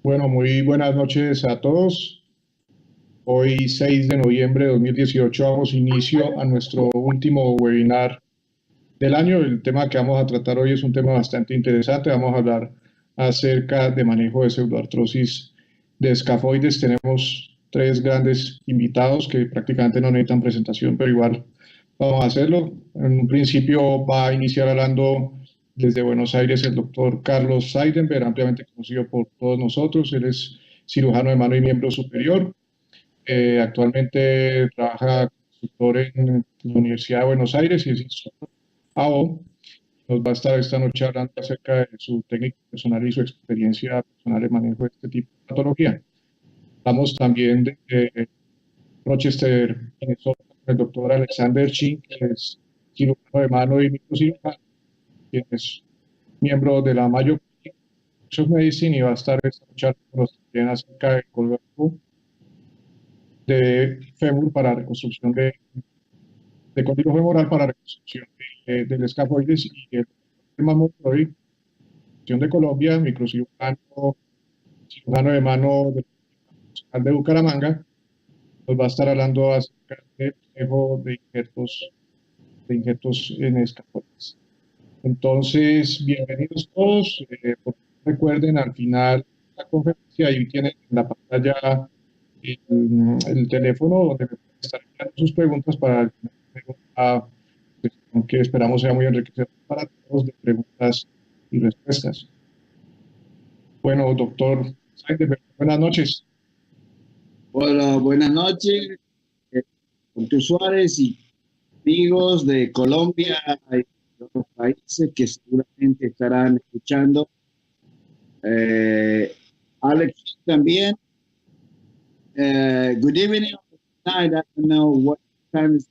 Bueno, muy buenas noches a todos. Hoy, 6 de noviembre de 2018, damos inicio a nuestro último webinar del año. El tema que vamos a tratar hoy es un tema bastante interesante. Vamos a hablar acerca de manejo de pseudoartrosis de escafoides. Tenemos tres grandes invitados que prácticamente no necesitan presentación, pero igual vamos a hacerlo. En un principio va a iniciar hablando desde Buenos Aires el doctor Carlos Seidenberg, ampliamente conocido por todos nosotros. Él es cirujano de mano y miembro superior. Actualmente trabaja como instructor en la Universidad de Buenos Aires y es instructor AO. Nos va a estar esta noche hablando acerca de su técnica personal y su experiencia personal en manejo de este tipo de patología. Hablamos también de Rochester, Minnesota, con el doctor Alexander Chin, que es cirujano de mano y microcirujano, quien es miembro de la Mayo Clinic of Medicine y va a estar esta noche hablándonos también acerca del código de fémur para reconstrucción de código femoral para reconstrucción del escafoides y el mamoploide de Colombia, microcirujano, cirujano de mano del Hospital de Bucaramanga, nos va a estar hablando acerca del manejo de injertos en escafoides. Entonces, bienvenidos todos. Recuerden, al final de la conferencia, ahí tienen en la pantalla el teléfono donde me pueden estar enviando sus preguntas para alguna pregunta, pues, que esperamos sea muy enriquecedor para todos, de preguntas y respuestas. Bueno, doctor Seidenberg, buenas noches. Hola, buenas noches, doctor Suárez y amigos de Colombia y de otros países que seguramente estarán escuchando. Alex también. Good evening. Night. I don't know what time is.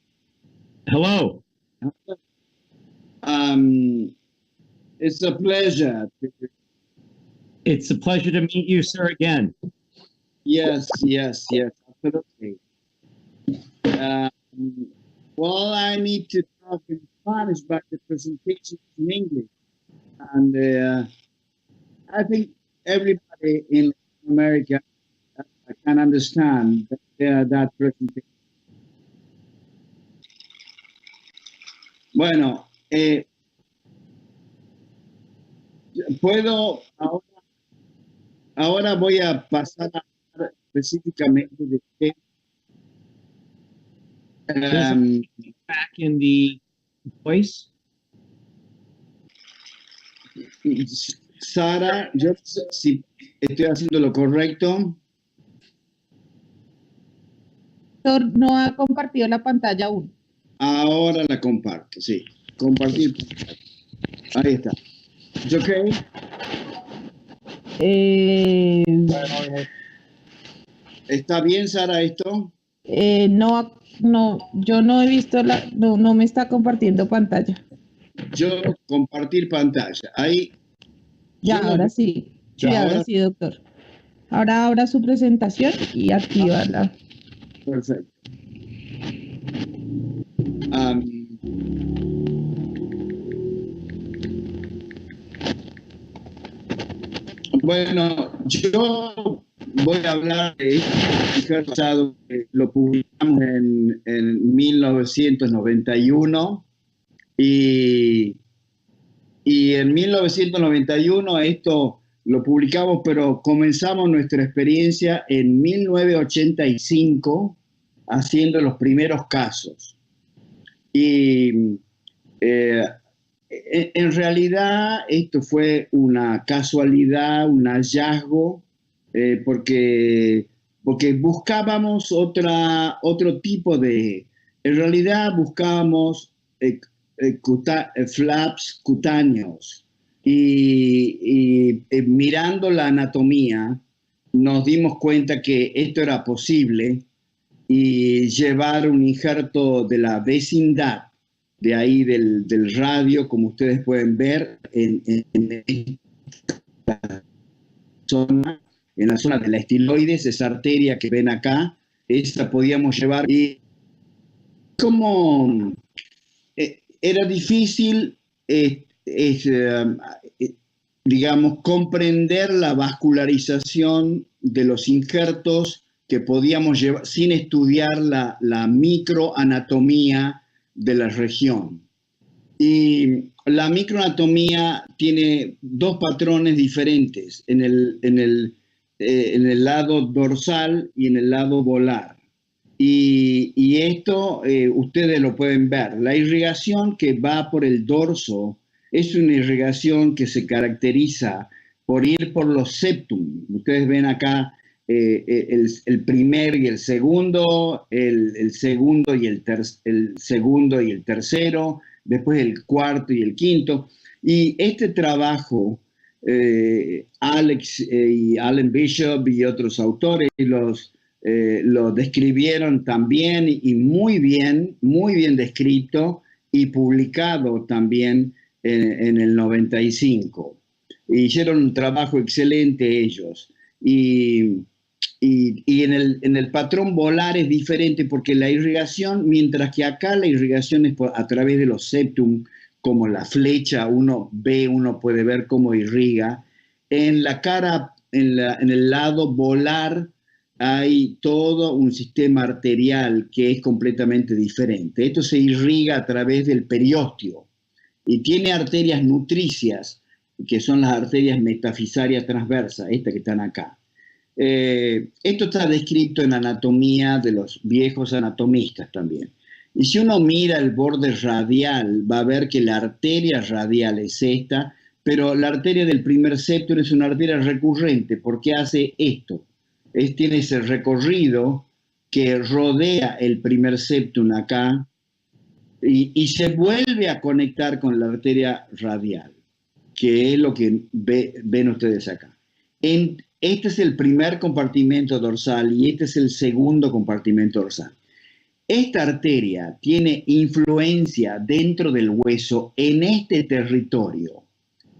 Hello. It's a pleasure. It's a pleasure to meet you, sir, again. Yes, absolutely. Well, I need to talk in Spanish, but the presentation is in English. And I think everybody in America can understand that presentation. Bueno, puedo ahora voy a pasar a hablar específicamente de qué. Back in the voice. Sara, yo no sé si estoy haciendo lo correcto. No ha compartido la pantalla aún. Ahora la comparto, sí. Compartir. Ahí está. ¿Es ok? ¿Está bien, Sara, esto? No, yo no he visto no me está compartiendo pantalla. Yo compartir pantalla. Ahí. Ya, ahora sí. Sí, ahora sí, doctor. Ahora abra su presentación y actívala. Perfecto. Bueno, yo voy a hablar de este pasado que lo publicamos en 1991 y en 1991 esto lo publicamos, pero comenzamos nuestra experiencia en 1985 haciendo los primeros casos. Y en realidad esto fue una casualidad, un hallazgo, porque buscábamos otro tipo de... En realidad buscábamos flaps cutáneos y mirando la anatomía nos dimos cuenta que esto era posible y llevar un injerto de la vecindad de ahí del radio, como ustedes pueden ver, en la zona de la estiloides, esa arteria que ven acá, esa podíamos llevar. Y como era difícil digamos, comprender la vascularización de los injertos que podíamos llevar sin estudiar la microanatomía de la región. Y la microanatomía tiene dos patrones diferentes en el lado dorsal y en el lado volar. Y esto ustedes lo pueden ver. La irrigación que va por el dorso es una irrigación que se caracteriza por ir por los septum. Ustedes ven acá el primer y el segundo, el segundo y el segundo y el tercero, después el cuarto y el quinto. Y este trabajo, Alex y Alan Bishop y otros autores lo describieron también y muy bien descrito y publicado también en el 95. Hicieron un trabajo excelente ellos. Y en el patrón volar es diferente porque la irrigación, mientras que acá la irrigación es a través de los septum, como la flecha, uno puede ver cómo irriga. En la cara, en el lado volar, hay todo un sistema arterial que es completamente diferente. Esto se irriga a través del periósteo y tiene arterias nutricias, que son las arterias metafisarias transversas, estas que están acá. Esto está descrito en anatomía de los viejos anatomistas también. Y si uno mira el borde radial, va a ver que la arteria radial es esta, pero la arteria del primer septum es una arteria recurrente. ¿Por qué hace esto? Tiene ese recorrido que rodea el primer septum acá y se vuelve a conectar con la arteria radial, que es lo que ven ustedes acá. Este es el primer compartimento dorsal y este es el segundo compartimento dorsal. Esta arteria tiene influencia dentro del hueso en este territorio.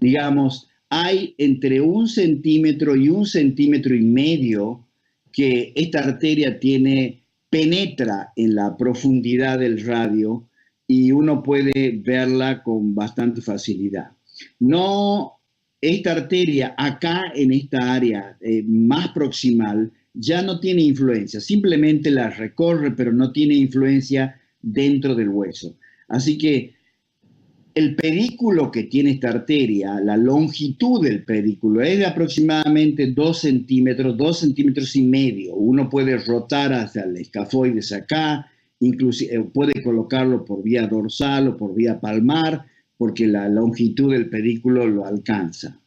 Digamos, hay entre 1 centímetro y 1,5 centímetros que esta arteria penetra en la profundidad del radio y uno puede verla con bastante facilidad. Esta arteria acá en esta área más proximal ya no tiene influencia, simplemente la recorre, pero no tiene influencia dentro del hueso. Así que el pedículo que tiene esta arteria, la longitud del pedículo es de aproximadamente 2 centímetros, 2,5 centímetros. Uno puede rotar hacia el escafoides acá, inclusive puede colocarlo por vía dorsal o por vía palmar, porque la longitud del pedículo lo alcanza.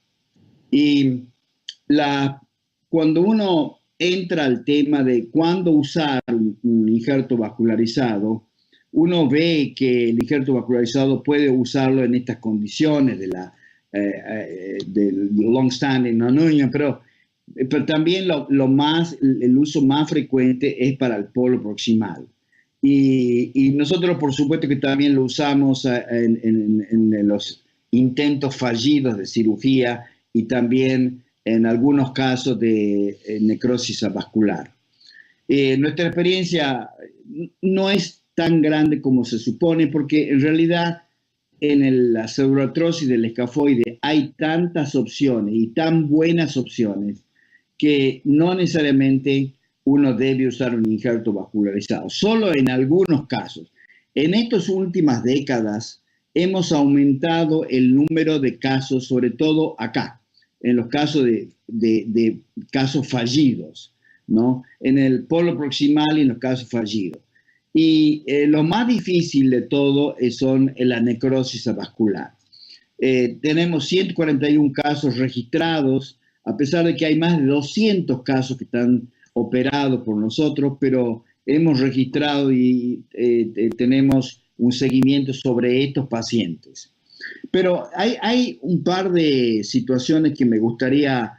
Y cuando uno entra al tema de cuándo usar un injerto vascularizado, uno ve que el injerto vascularizado puede usarlo en estas condiciones del long-standing non-union, pero también el uso más frecuente es para el polo proximal. Y nosotros, por supuesto, que también lo usamos en los intentos fallidos de cirugía y también en algunos casos de necrosis vascular. Nuestra experiencia no es tan grande como se supone, porque en realidad en la pseudoartrosis del escafoide hay tantas opciones y tan buenas opciones que no necesariamente uno debe usar un injerto vascularizado, solo en algunos casos. En estas últimas décadas hemos aumentado el número de casos, sobre todo acá, en los casos de casos fallidos, ¿no? En el polo proximal y en los casos fallidos. Y lo más difícil de todo son la necrosis vascular. Tenemos 141 casos registrados, a pesar de que hay más de 200 casos que están operados por nosotros, pero hemos registrado y tenemos un seguimiento sobre estos pacientes. Pero hay un par de situaciones que me gustaría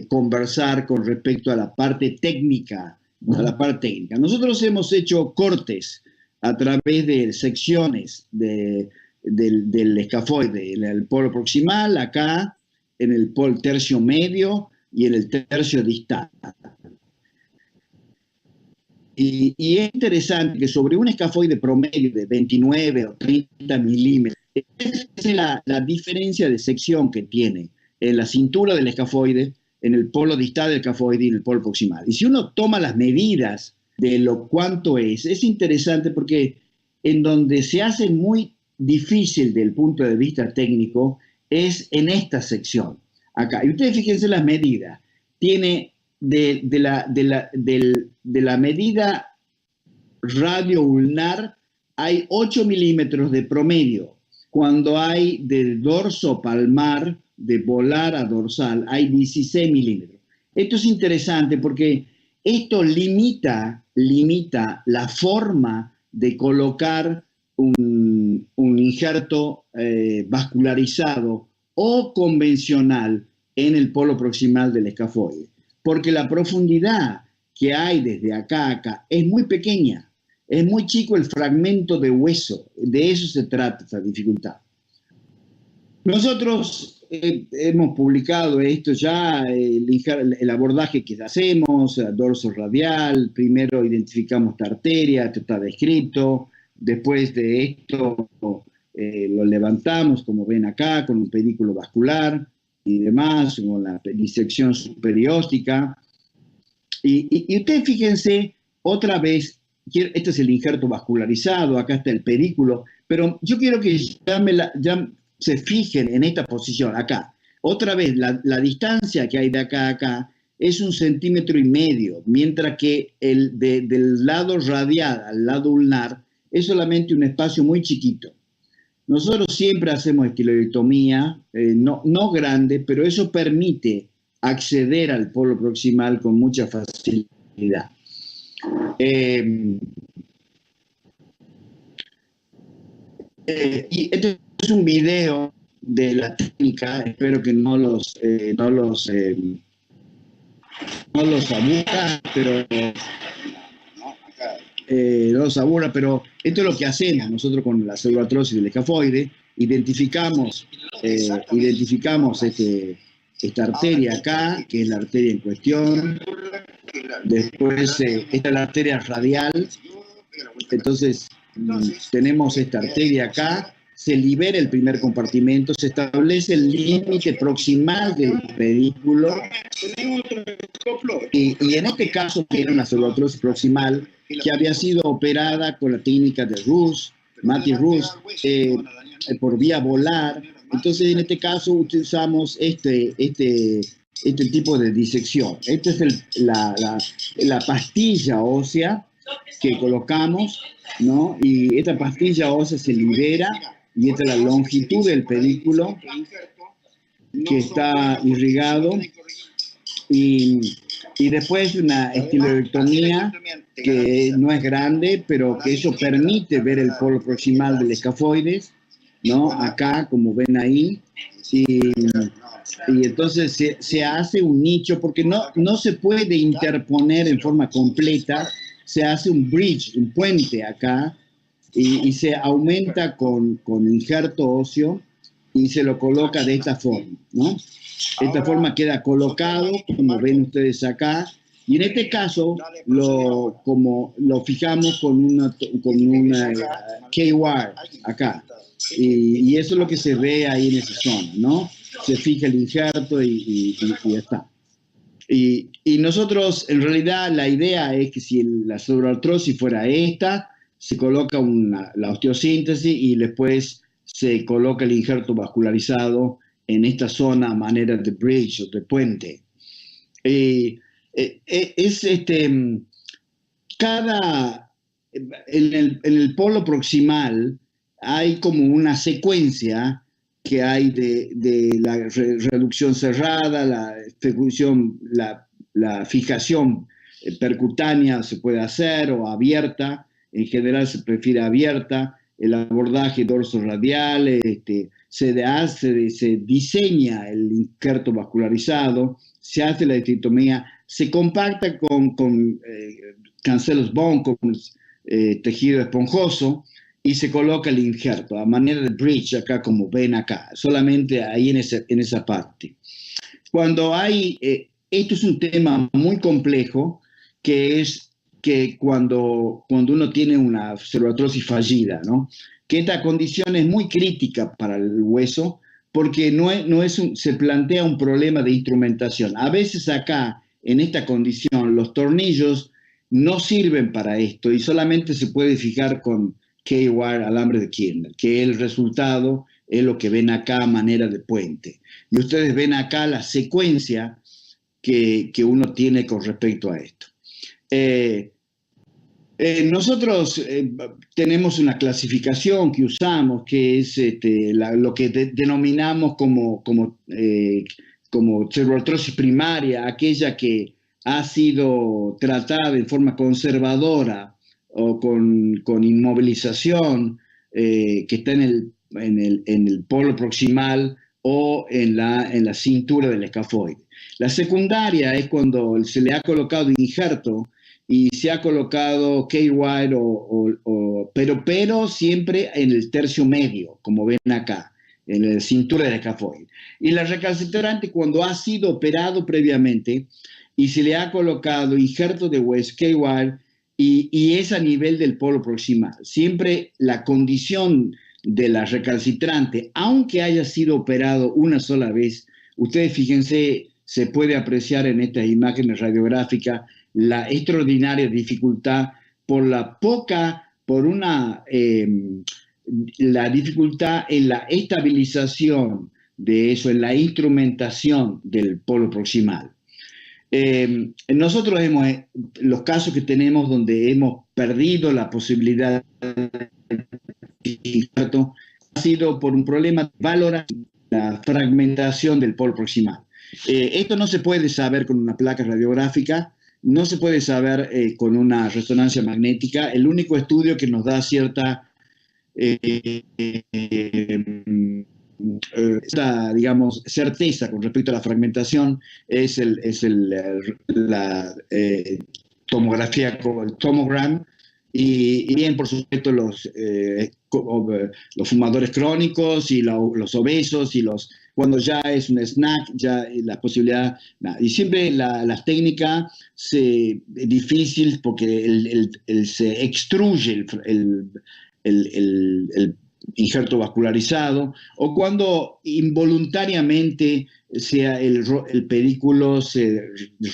conversar con respecto a la parte técnica. Nosotros hemos hecho cortes a través de secciones del escafoide, en el polo proximal, acá, en el tercio medio y en el tercio distal. Y es interesante que sobre un escafoide promedio de 29 o 30 milímetros, esa es la diferencia de sección que tiene en la cintura del escafoide, en el polo distal del escafoide y en el polo proximal. Y si uno toma las medidas de lo cuánto es interesante porque en donde se hace muy difícil del punto de vista técnico es en esta sección, acá. Y ustedes fíjense las medidas. Tiene de la medida radio-ulnar, hay 8 milímetros de promedio. Cuando hay del dorso palmar, de polar a dorsal, hay 16 milímetros. Esto es interesante porque esto limita la forma de colocar un injerto vascularizado o convencional en el polo proximal del escafoide, porque la profundidad que hay desde acá a acá es muy pequeña, es muy chico el fragmento de hueso, de eso se trata esa dificultad. Nosotros hemos publicado esto ya, el abordaje que hacemos, dorso radial, primero identificamos esta arteria, esto está descrito, después de esto lo levantamos, como ven acá, con un pedículo vascular y demás, con la disección superióstica. Y ustedes fíjense, otra vez, este es el injerto vascularizado, acá está el pedículo, pero yo quiero que ya se fijen en esta posición, acá. Otra vez, la distancia que hay de acá a acá es 1,5 centímetros, mientras que del lado radial al lado ulnar es solamente un espacio muy chiquito. Nosotros siempre hacemos estiloidectomía, no grande, pero eso permite acceder al polo proximal con mucha facilidad. Y este es un video de la técnica, espero que no los aburra, pero no los aburra, pero esto es lo que hacemos nosotros con la celulartrosis del escafoide. Identificamos esta arteria acá, que es la arteria en cuestión. Después, esta es la arteria radial. Entonces, tenemos esta arteria acá, se libera el primer compartimento, se establece el límite proximal del pedículo y en este caso tiene una celulartrosis proximal que había sido operada con la técnica de Rus, Matthew Rus, por vía volar. Entonces en este caso utilizamos este tipo de disección. Esta es la pastilla ósea que colocamos, ¿no? Y esta pastilla ósea se libera y esta es la longitud del pedículo que está irrigado y después una estiloidectomía que no es grande, pero que eso permite ver el polo proximal del escafoides, ¿no? Acá, como ven ahí, y entonces se hace un nicho, porque no se puede interponer en forma completa, se hace un bridge, un puente acá, y se aumenta con injerto óseo y se lo coloca de esta forma, ¿no? De esta forma queda colocado, como ven ustedes acá, y en este caso lo fijamos con una K-wire acá, y eso es lo que se ve ahí en esa zona, ¿no? Se fija el injerto y ya está. Y nosotros, en realidad, la idea es que si la celulartrosis fuera esta, se coloca la osteosíntesis y después se coloca el injerto vascularizado en esta zona a manera de bridge o de puente. En el polo proximal hay como una secuencia que hay de la reducción cerrada, la fijación percutánea se puede hacer o abierta, en general se prefiere abierta, el abordaje dorso radial, se diseña el injerto vascularizado, se hace la esterectomía, se compacta con cancellous bone, con tejido esponjoso, y se coloca el injerto a manera de bridge acá, como ven acá, solamente ahí en esa parte. Cuando hay, esto es un tema muy complejo, que es que cuando uno tiene una celulartrosis fallida, ¿no? Que esta condición es muy crítica para el hueso, porque se plantea un problema de instrumentación. A veces acá, en esta condición, los tornillos no sirven para esto y solamente se puede fijar con K-wire, alambre de Kirner, que el resultado es lo que ven acá a manera de puente. Y ustedes ven acá la secuencia que uno tiene con respecto a esto. Nosotros tenemos una clasificación que usamos, que es lo que denominamos como ceruloptrosis primaria, aquella que ha sido tratada en forma conservadora o con inmovilización, que está en el polo proximal o en la cintura del escafoide. La secundaria es cuando se le ha colocado injerto y se ha colocado K-wire, pero siempre en el tercio medio, como ven acá, en la cintura del escafoide. Y la recalcitrante cuando ha sido operado previamente y se le ha colocado injerto de hueso, K-wire, y es a nivel del polo proximal. Siempre la condición de la recalcitrante, aunque haya sido operado una sola vez, ustedes fíjense, se puede apreciar en estas imágenes radiográficas la extraordinaria dificultad la dificultad en la estabilización de eso, en la instrumentación del polo proximal. Nosotros los casos que tenemos donde hemos perdido la posibilidad de injerto ha sido por un problema de valoración, la fragmentación del polo proximal. Esto no se puede saber con una placa radiográfica, no se puede saber con una resonancia magnética. El único estudio que nos da cierta digamos, certeza con respecto a la fragmentación es la tomografía, el tomogram, y bien, por supuesto, los fumadores crónicos y los obesos y cuando ya es un snack, ya la posibilidad, y siempre la técnica es difícil porque se extruye el injerto vascularizado, o cuando involuntariamente el pedículo se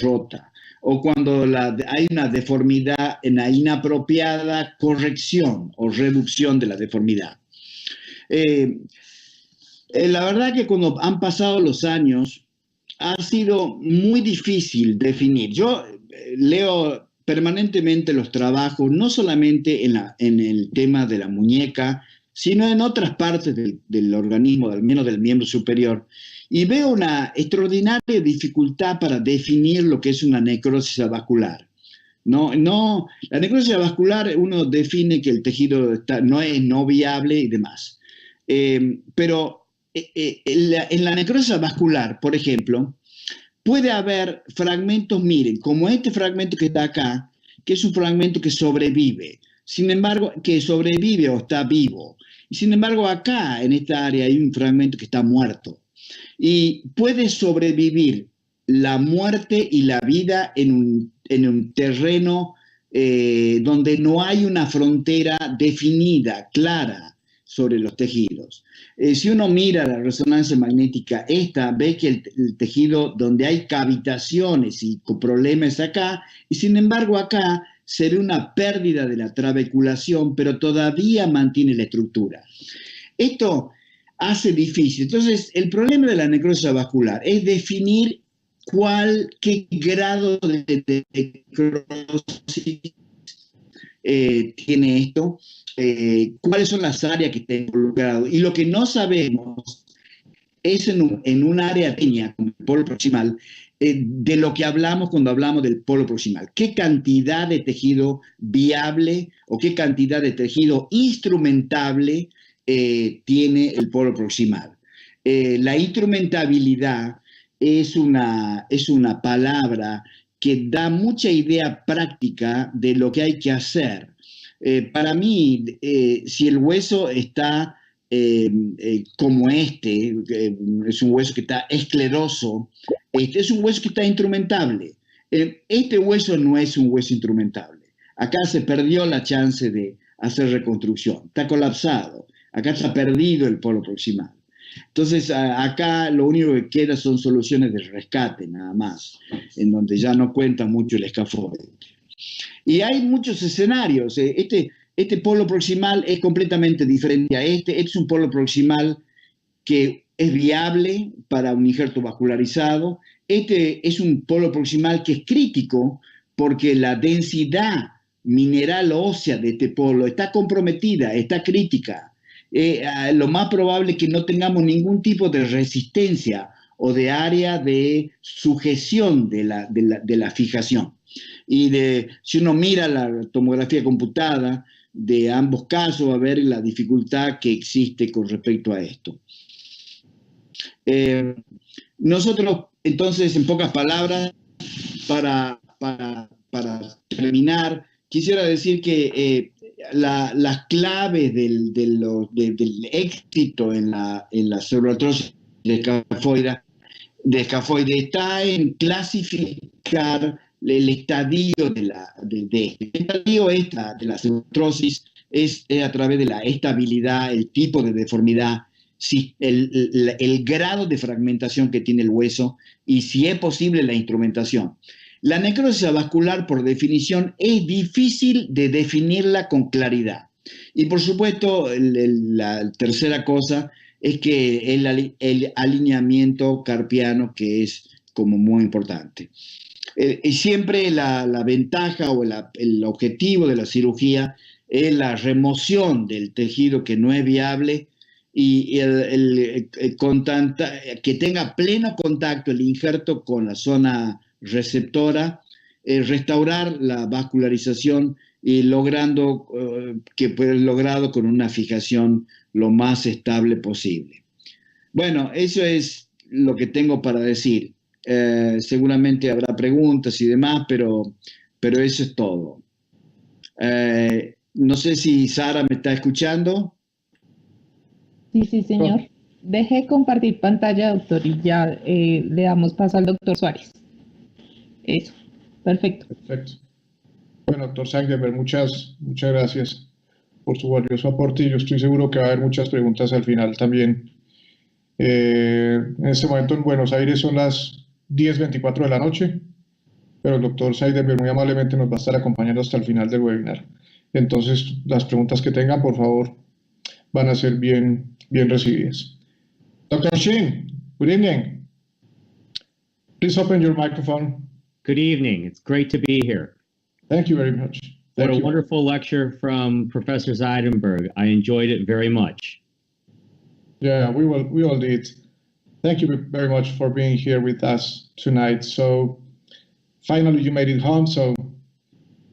rota, o cuando hay una deformidad en la inapropiada corrección o reducción de la deformidad. La verdad que cuando han pasado los años ha sido muy difícil definir. Yo leo permanentemente los trabajos, no solamente en el tema de la muñeca, sino en otras partes del organismo, al menos del miembro superior, y veo una extraordinaria dificultad para definir lo que es una necrosis avascular. La necrosis avascular uno define que el tejido no es no viable y demás. Pero en la necrosis avascular, por ejemplo, puede haber fragmentos, miren, como este fragmento que está acá, que es un fragmento que sobrevive. Sin embargo, que sobrevive o está vivo. Y sin embargo, acá, en esta área, hay un fragmento que está muerto. Y puede sobrevivir la muerte y la vida en un terreno donde no hay una frontera definida, clara, sobre los tejidos. Si uno mira la resonancia magnética ve que el tejido donde hay cavitaciones y problemas acá, y sin embargo acá se ve una pérdida de la trabeculación, pero todavía mantiene la estructura. Esto hace difícil. Entonces, el problema de la necrosis vascular es definir qué grado de necrosis tiene esto, cuáles son las áreas que están involucradas. Y lo que no sabemos es en un área pequeña, como el polo proximal, de lo que hablamos cuando hablamos del polo proximal. ¿Qué cantidad de tejido viable o qué cantidad de tejido instrumentable tiene el polo proximal? La instrumentabilidad es una palabra que da mucha idea práctica de lo que hay que hacer. Para mí, si el hueso está como es un hueso que está escleroso, es un hueso que está instrumentable. Este hueso no es un hueso instrumentable. Acá se perdió la chance de hacer reconstrucción. Está colapsado. Acá está perdido el polo proximal. Entonces, acá lo único que queda son soluciones de rescate, nada más, en donde ya no cuenta mucho el escafoide. Y hay muchos escenarios. Este polo proximal es completamente diferente a este. Este es un polo proximal que es viable para un injerto vascularizado. Este es un polo proximal que es crítico porque la densidad mineral ósea de este polo está comprometida, está crítica. Lo más probable es que no tengamos ningún tipo de resistencia o de área de sujeción de la fijación. Y si uno mira la tomografía computada de ambos casos, va a ver la dificultad que existe con respecto a esto. Nosotros, entonces, en pocas palabras, para terminar, quisiera decir que las claves del éxito en la cerebroartrosis de escafoide está en clasificar el estadio el estadio de la cerebroartrosis es a través de la estabilidad, el tipo de deformidad, el grado de fragmentación que tiene el hueso y si es posible la instrumentación. La necrosis avascular, por definición, es difícil de definirla con claridad. Y por supuesto, la tercera cosa es que el alineamiento carpiano, que es como muy importante. Y siempre la ventaja o el objetivo de la cirugía es la remoción del tejido que no es viable y que tenga pleno contacto el injerto con la zona receptora, restaurar la vascularización y logrando que pueda ser logrado con una fijación lo más estable posible. Bueno, eso es lo que tengo para decir. Seguramente habrá preguntas y demás, pero eso es todo. No sé si Sara me está escuchando. Sí, señor. Deje compartir pantalla, doctor, y ya le damos paso al doctor Suárez. Eso, perfecto. Perfecto. Bueno, doctor Seidenberg, muchas gracias por su valioso aporte y yo estoy seguro que va a haber muchas preguntas al final también. En este momento en Buenos Aires son las 10:24 de la noche, pero el doctor Seidenberg muy amablemente nos va a estar acompañando hasta el final del webinar. Entonces, las preguntas que tengan, por favor, van a ser bien recibidas. Dr. Shin, good evening. Please open your microphone. Good evening. It's great to be here. Thank you very much. What Thank a you. wonderful lecture from Professor Zeidenberg. I enjoyed it very much. Yeah, we all did. Thank you very much for being here with us tonight. So finally you made it home. So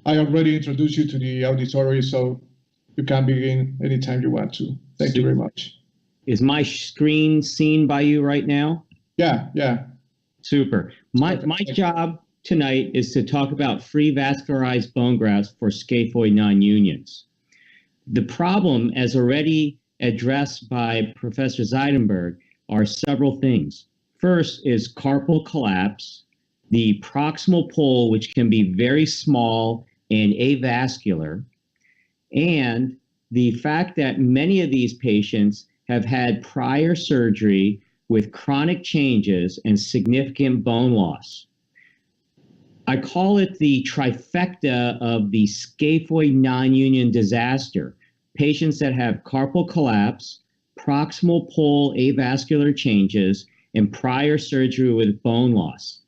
I already introduced you to the auditory, so you can begin anytime you want to. Thank you very much. Is my screen seen by you right now? Yeah. Super. My job tonight is to talk about free vascularized bone grafts for scaphoid non-unions. The problem, as already addressed by Professor Zeidenberg, are several things. First is carpal collapse, the proximal pole, which can be very small and avascular, and the fact that many of these patients have had prior surgery with chronic changes and significant bone loss. I call it the trifecta of the scaphoid non-union disaster. Patients that have carpal collapse, proximal pole avascular changes, and prior surgery with bone loss.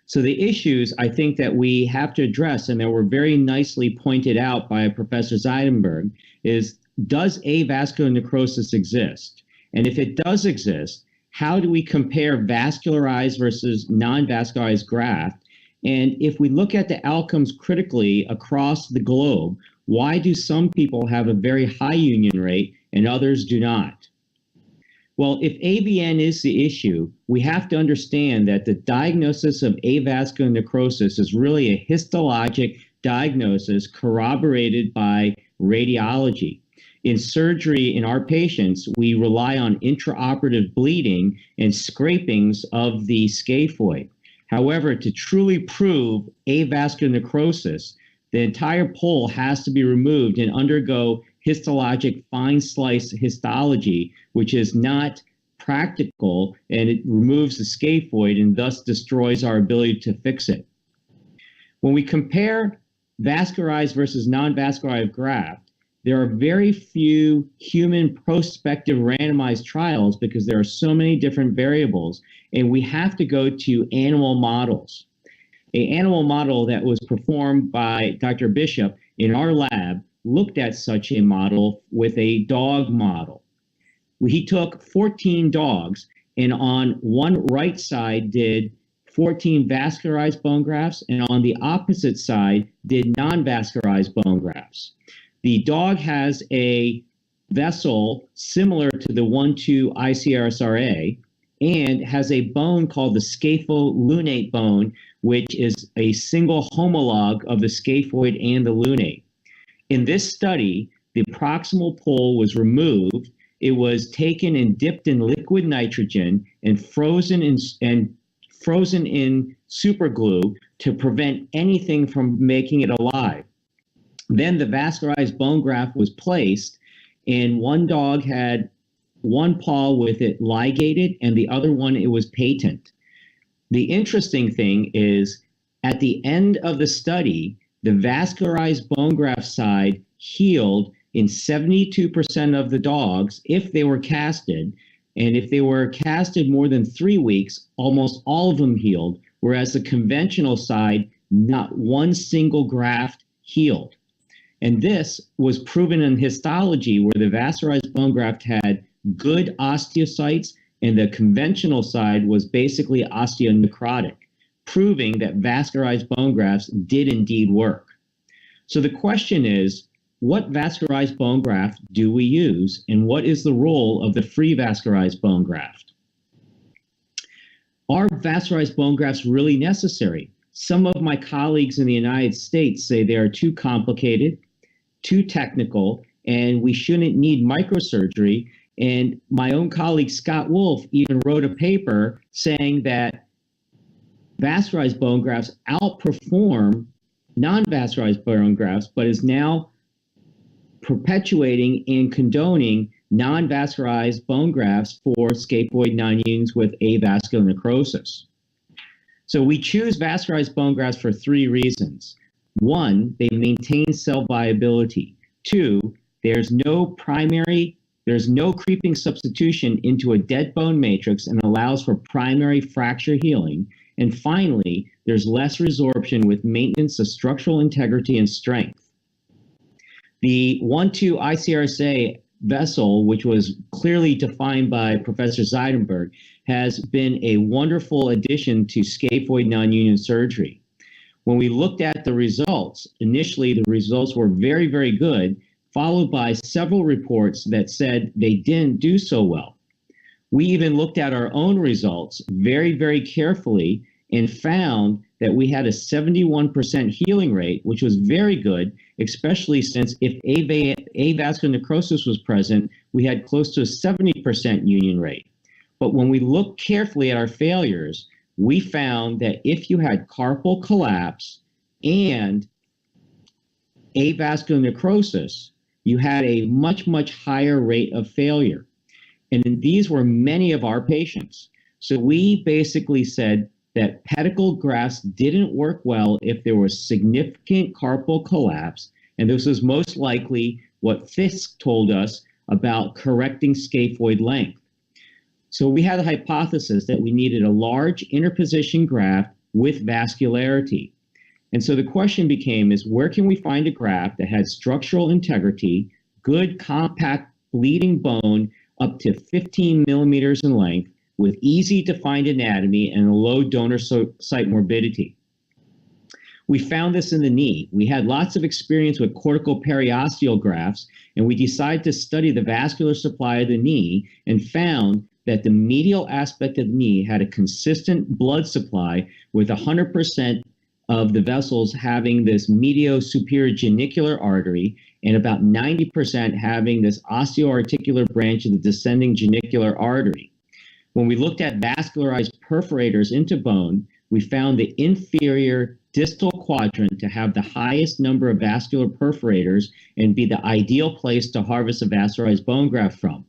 So the issues I think that we have to address, and that were very nicely pointed out by Professor Zeidenberg, is does avascular necrosis exist? And if it does exist, how do we compare vascularized versus non-vascularized graft? And if we look at the outcomes critically across the globe, why do some people have a very high union rate and others do not? Well, if AVN is the issue, we have to understand that the diagnosis of avascular necrosis is really a histologic diagnosis corroborated by radiology. In surgery in our patients, we rely on intraoperative bleeding and scrapings of the scaphoid. However, to truly prove avascular necrosis, the entire pole has to be removed and undergo histologic fine slice histology, which is not practical, and it removes the scaphoid and thus destroys our ability to fix it. When we compare vascularized versus non-vascularized graft, there are very few human prospective randomized trials because there are so many different variables, and we have to go to animal models. An animal model that was performed by Dr. Bishop in our lab looked at such a model with a dog model. He took 14 dogs, and on one right side did 14 vascularized bone grafts, and on the opposite side did non-vascularized bone grafts. The dog has a vessel similar to the 1-2 ICRSRA and has a bone called the scapholunate bone, which is a single homologue of the scaphoid and the lunate. In this study, the proximal pole was removed. It was taken and dipped in liquid nitrogen and frozen in super glue to prevent anything from making it alive. Then the vascularized bone graft was placed, and one dog had one paw with it ligated, and the other one, it was patent. The interesting thing is, at the end of the study, the vascularized bone graft side healed in 72% of the dogs if they were casted, and if they were casted more than 3 weeks, almost all of them healed, whereas the conventional side, not one single graft healed. And this was proven in histology, where the vascularized bone graft had good osteocytes and the conventional side was basically osteonecrotic, proving that vascularized bone grafts did indeed work. So the question is, what vascularized bone graft do we use, and what is the role of the free vascularized bone graft? Are vascularized bone grafts really necessary? Some of my colleagues in the United States say they are too complicated, too technical, and we shouldn't need microsurgery. And my own colleague, Scott Wolf, even wrote a paper saying that vascularized bone grafts outperform non-vascularized bone grafts, but is now perpetuating and condoning non-vascularized bone grafts for scaphoid non-unions with avascular necrosis. So we choose vascularized bone grafts for 3 reasons. 1, they maintain cell viability. 2, there's no creeping substitution into a dead bone matrix and allows for primary fracture healing. And finally, there's less resorption with maintenance of structural integrity and strength. The 1-2 ICRSA vessel, which was clearly defined by Professor Zeidenberg, has been a wonderful addition to scaphoid non-union surgery. When we looked at the results, initially the results were very, very good, followed by several reports that said they didn't do so well. We even looked at our own results very, very carefully and found that we had a 71% healing rate, which was very good, especially since if avascular necrosis was present, we had close to a 70% union rate. But when we looked carefully at our failures, we found that if you had carpal collapse and avascular necrosis, you had a much, much higher rate of failure. And these were many of our patients. So we basically said that pedicle grafts didn't work well if there was significant carpal collapse, and this was most likely what Fisk told us about correcting scaphoid length. So we had a hypothesis that we needed a large interposition graft with vascularity. And so the question became is, where can we find a graft that had structural integrity, good compact bleeding bone up to 15 millimeters in length, with easy to find anatomy and a low donor site morbidity? We found this in the knee. We had lots of experience with cortical periosteal grafts, and we decided to study the vascular supply of the knee and found that the medial aspect of the knee had a consistent blood supply, with 100% of the vessels having this medial-superior genicular artery and about 90% having this osteoarticular branch of the descending genicular artery. When we looked at vascularized perforators into bone, we found the inferior distal quadrant to have the highest number of vascular perforators and be the ideal place to harvest a vascularized bone graft from.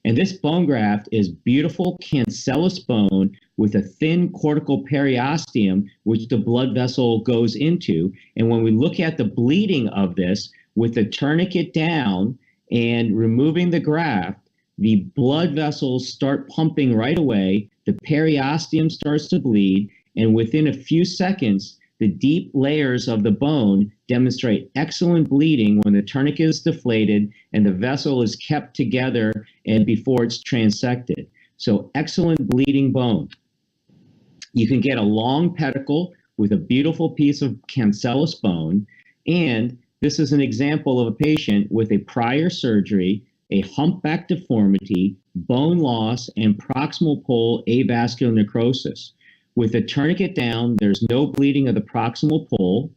And this bone graft is beautiful cancellous bone with a thin cortical periosteum, which the blood vessel goes into. And when we look at the bleeding of this, with the tourniquet down and removing the graft, the blood vessels start pumping right away, the periosteum starts to bleed, and within a few seconds, the deep layers of the bone demonstrate excellent bleeding when the tourniquet is deflated and the vessel is kept together and before it's transected. So excellent bleeding bone. You can get a long pedicle with a beautiful piece of cancellous bone, and this is an example of a patient with a prior surgery, a humpback deformity, bone loss, and proximal pole avascular necrosis. With the tourniquet down, there's no bleeding of the proximal pole,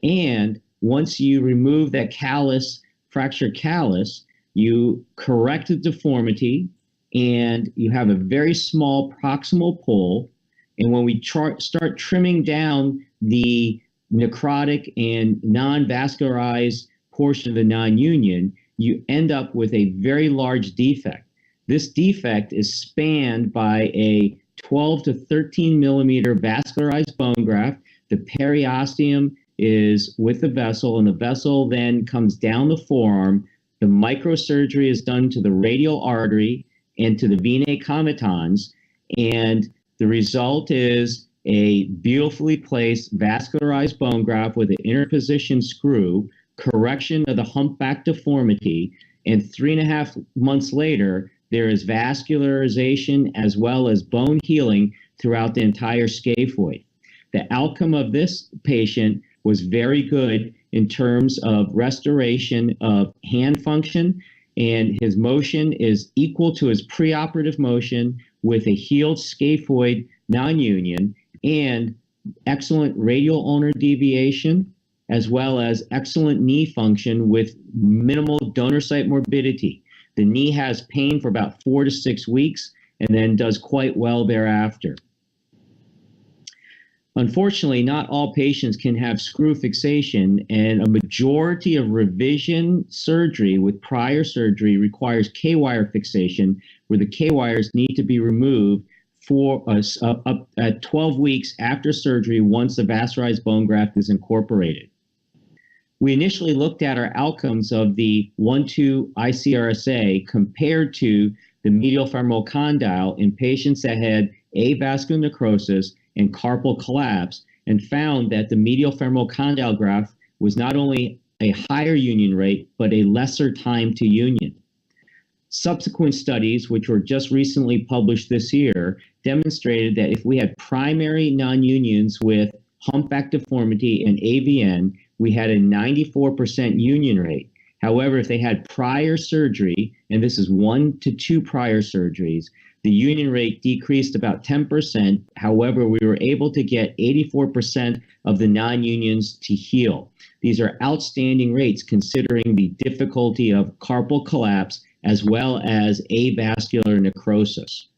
and once you remove that callus, fractured callus, you correct the deformity, and you have a very small proximal pole. And when we start trimming down the necrotic and non-vascularized portion of the non-union, you end up with a very large defect. This defect is spanned by a 12 to 13 millimeter vascularized bone graft. The periosteum is with the vessel, and the vessel then comes down the forearm. The microsurgery is done to the radial artery and to the venae comitans, and the result is a beautifully placed vascularized bone graft with an interposition screw, correction of the humpback deformity, and 3.5 months later, there is vascularization as well as bone healing throughout the entire scaphoid. The outcome of this patient was very good in terms of restoration of hand function, and his motion is equal to his preoperative motion with a healed scaphoid non-union and excellent radial ulnar deviation, as well as excellent knee function with minimal donor site morbidity. The knee has pain for about 4 to 6 weeks and then does quite well thereafter. Unfortunately, not all patients can have screw fixation, and a majority of revision surgery with prior surgery requires K-wire fixation, where the K-wires need to be removed for up at 12 weeks after surgery once the vascularized bone graft is incorporated. We initially looked at our outcomes of the 1-2 ICRSA compared to the medial femoral condyle in patients that had avascular necrosis and carpal collapse, and found that the medial femoral condyle graft was not only a higher union rate, but a lesser time to union. Subsequent studies, which were just recently published this year, demonstrated that if we had primary non-unions with humpback deformity and AVN, we had a 94% union rate. However, if they had prior surgery, and this is 1 to 2 prior surgeries, the union rate decreased about 10%. However, we were able to get 84% of the non-unions to heal. These are outstanding rates considering the difficulty of carpal collapse as well as avascular necrosis.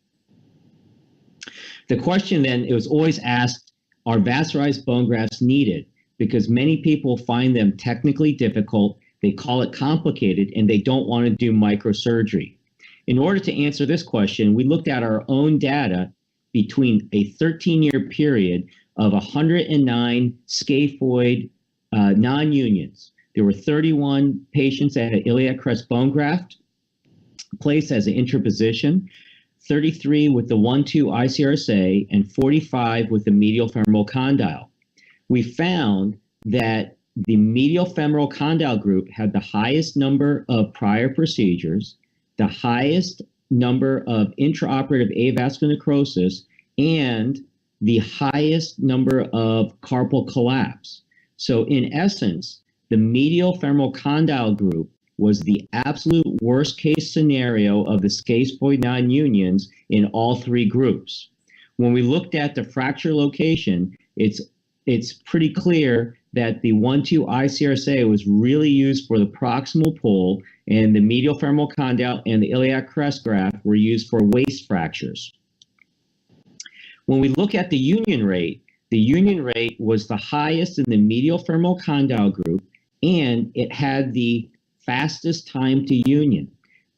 The question then, it was always asked, are vascularized bone grafts needed? Because many people find them technically difficult, they call it complicated, and they don't want to do microsurgery. In order to answer this question, we looked at our own data between a 13-year period of 109 scaphoid non-unions. There were 31 patients that had iliac crest bone graft placed as an interposition, 33 with the 1-2 ICRSA, and 45 with the medial femoral condyle. We found that the medial femoral condyle group had the highest number of prior procedures, the highest number of intraoperative avascular necrosis, and the highest number of carpal collapse. So in essence, the medial femoral condyle group was the absolute worst case scenario of the scaphoid non-unions in all 3 groups. When we looked at the fracture location, it's pretty clear that the 1-2 ICRSA was really used for the proximal pole, and the medial femoral condyle and the iliac crest graft were used for waist fractures. When we look at the union rate was the highest in the medial femoral condyle group, and it had the fastest time to union.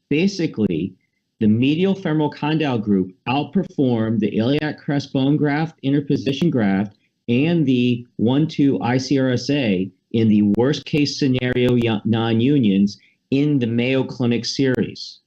Basically, the medial femoral condyle group outperformed the iliac crest bone graft, interposition graft, and the 1-2 ICRSA in the worst case scenario non-unions in the Mayo Clinic series.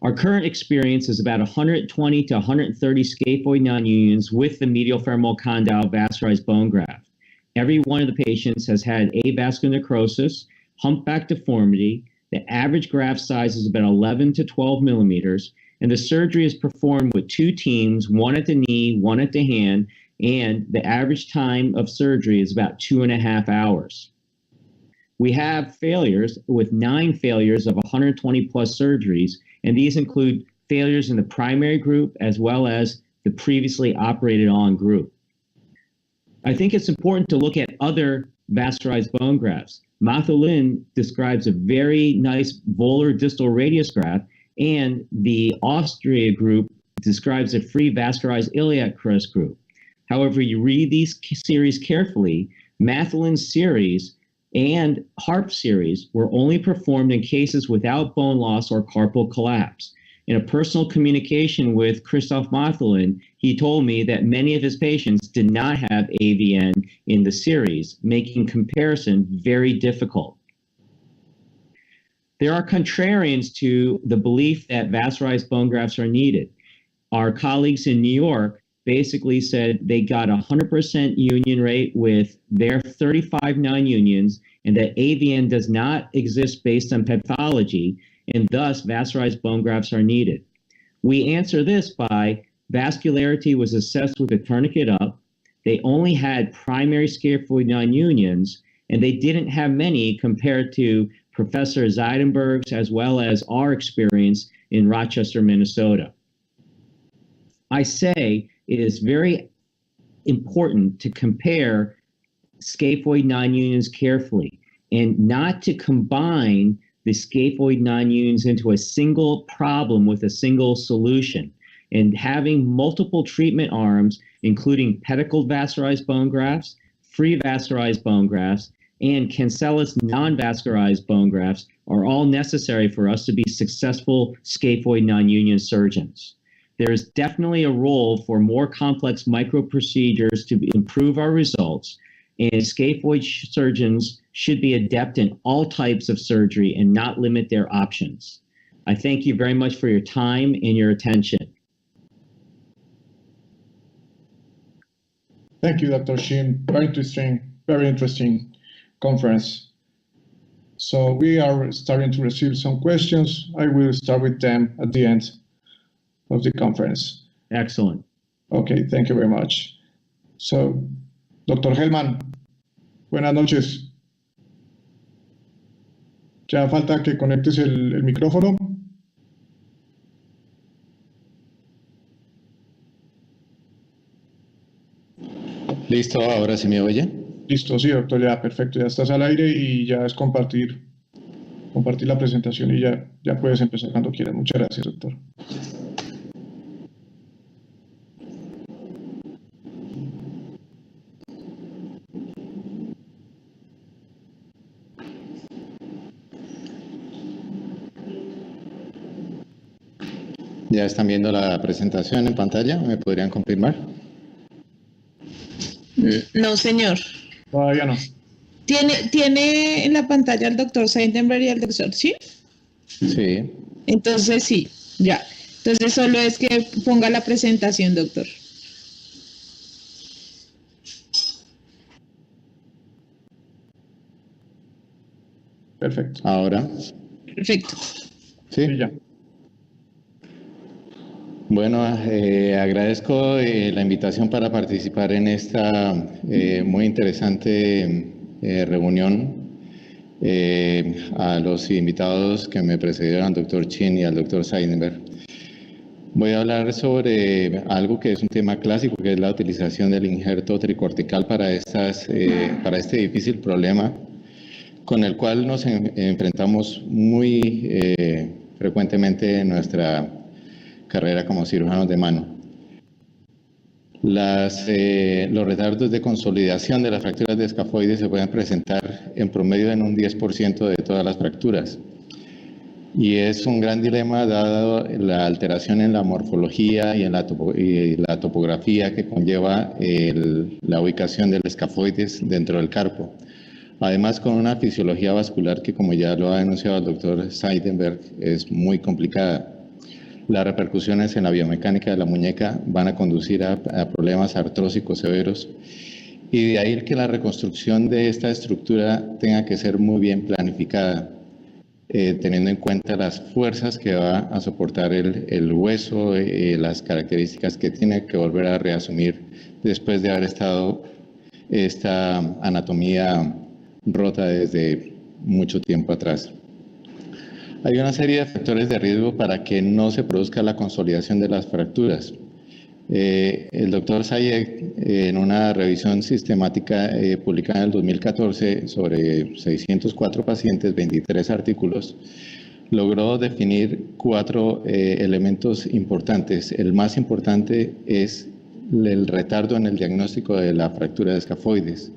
Our current experience is about 120 to 130 scaphoid non-unions with the medial femoral condyle vascularized bone graft. Every one of the patients has had avascular necrosis, humpback deformity. The average graft size is about 11 to 12 millimeters, and the surgery is performed with 2 teams, one at the knee, one at the hand, and the average time of surgery is about 2.5 hours. We have failures with 9 failures of 120 plus surgeries, and these include failures in the primary group as well as the previously operated on group. I think it's important to look at other vascularized bone grafts. Matholin describes a very nice volar distal radius graft, and the Austria group describes a free vascularized iliac crest group. However, you read these series carefully, Matholin's series and HARP series were only performed in cases without bone loss or carpal collapse. In a personal communication with Christoph Matholin, he told me that many of his patients did not have AVN in the series, making comparison very difficult. There are contrarians to the belief that vascularized bone grafts are needed. Our colleagues in New York basically said they got 100% union rate with their 35 non-unions, and that AVN does not exist based on pathology, and thus vascularized bone grafts are needed. We answer this by vascularity was assessed with a tourniquet up. They only had primary scaphoid non-unions, and they didn't have many compared to Professor Zeidenberg's as well as our experience in Rochester, Minnesota. I say it is very important to compare scaphoid non-unions carefully and not to combine the scaphoid non-unions into a single problem with a single solution. And having multiple treatment arms, including pedicled vascularized bone grafts, free vascularized bone grafts, and cancellous non-vascularized bone grafts are all necessary for us to be successful scaphoid non-union surgeons. There is definitely a role for more complex micro procedures to improve our results, and scaphoid surgeons should be adept in all types of surgery and not limit their options. I thank you very much for your time and your attention. Thank you, Dr. Shin. Very interesting conference. So we are starting to receive some questions. I will start with them at the end of the conference. Excellent. Okay, thank you very much. So, Dr. Hellman, buenas noches. Ya falta que conectes el micrófono. Listo, ahora sí me oye. Listo, sí, doctor, ya, perfecto, ya estás al aire y ya es compartir la presentación y ya puedes empezar cuando quieras. Muchas gracias, doctor. ¿Ya están viendo la presentación en pantalla? ¿Me podrían confirmar? No, señor. Todavía no. ¿Tiene en la pantalla al doctor Seidenberg y al doctor, sí? Sí. Entonces sí, ya. Entonces solo es que ponga la presentación, doctor. Perfecto. Ahora. Perfecto. Sí. Sí, ya. Bueno, agradezco la invitación para participar en esta muy interesante reunión. A los invitados que me precedieron, al doctor Chin y al doctor Seidenberg. Voy a hablar sobre algo que es un tema clásico, que es la utilización del injerto tricortical para este difícil problema con el cual nos enfrentamos muy frecuentemente en nuestra carrera como cirujanos de mano. Los retardos de consolidación de las fracturas de escafoides se pueden presentar en promedio en un 10% de todas las fracturas. Y es un gran dilema dado la alteración en la morfología y en la topografía que conlleva la ubicación del escafoides dentro del carpo. Además, con una fisiología vascular que, como ya lo ha denunciado el doctor Seidenberg, es muy complicada. Las repercusiones en la biomecánica de la muñeca van a conducir a problemas artrósicos severos, y de ahí que la reconstrucción de esta estructura tenga que ser muy bien planificada, teniendo en cuenta las fuerzas que va a soportar el hueso, las características que tiene que volver a reasumir después de haber estado esta anatomía rota desde mucho tiempo atrás. Hay una serie de factores de riesgo para que no se produzca la consolidación de las fracturas. El doctor Sayek, en una revisión sistemática publicada en el 2014 sobre 604 pacientes, 23 artículos, logró definir 4 elementos importantes. El más importante es el retardo en el diagnóstico de la fractura de escafoides.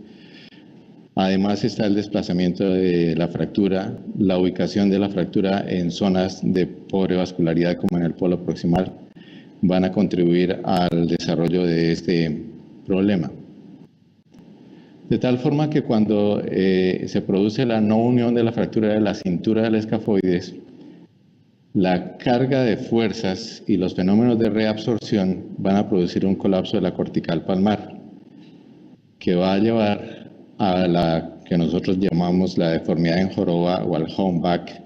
Además está el desplazamiento de la fractura, la ubicación de la fractura en zonas de pobre vascularidad como en el polo proximal, van a contribuir al desarrollo de este problema. De tal forma que cuando se produce la no unión de la fractura de la cintura del escafoides, la carga de fuerzas y los fenómenos de reabsorción van a producir un colapso de la cortical palmar, que va a llevar a la que nosotros llamamos la deformidad en joroba o al humpback,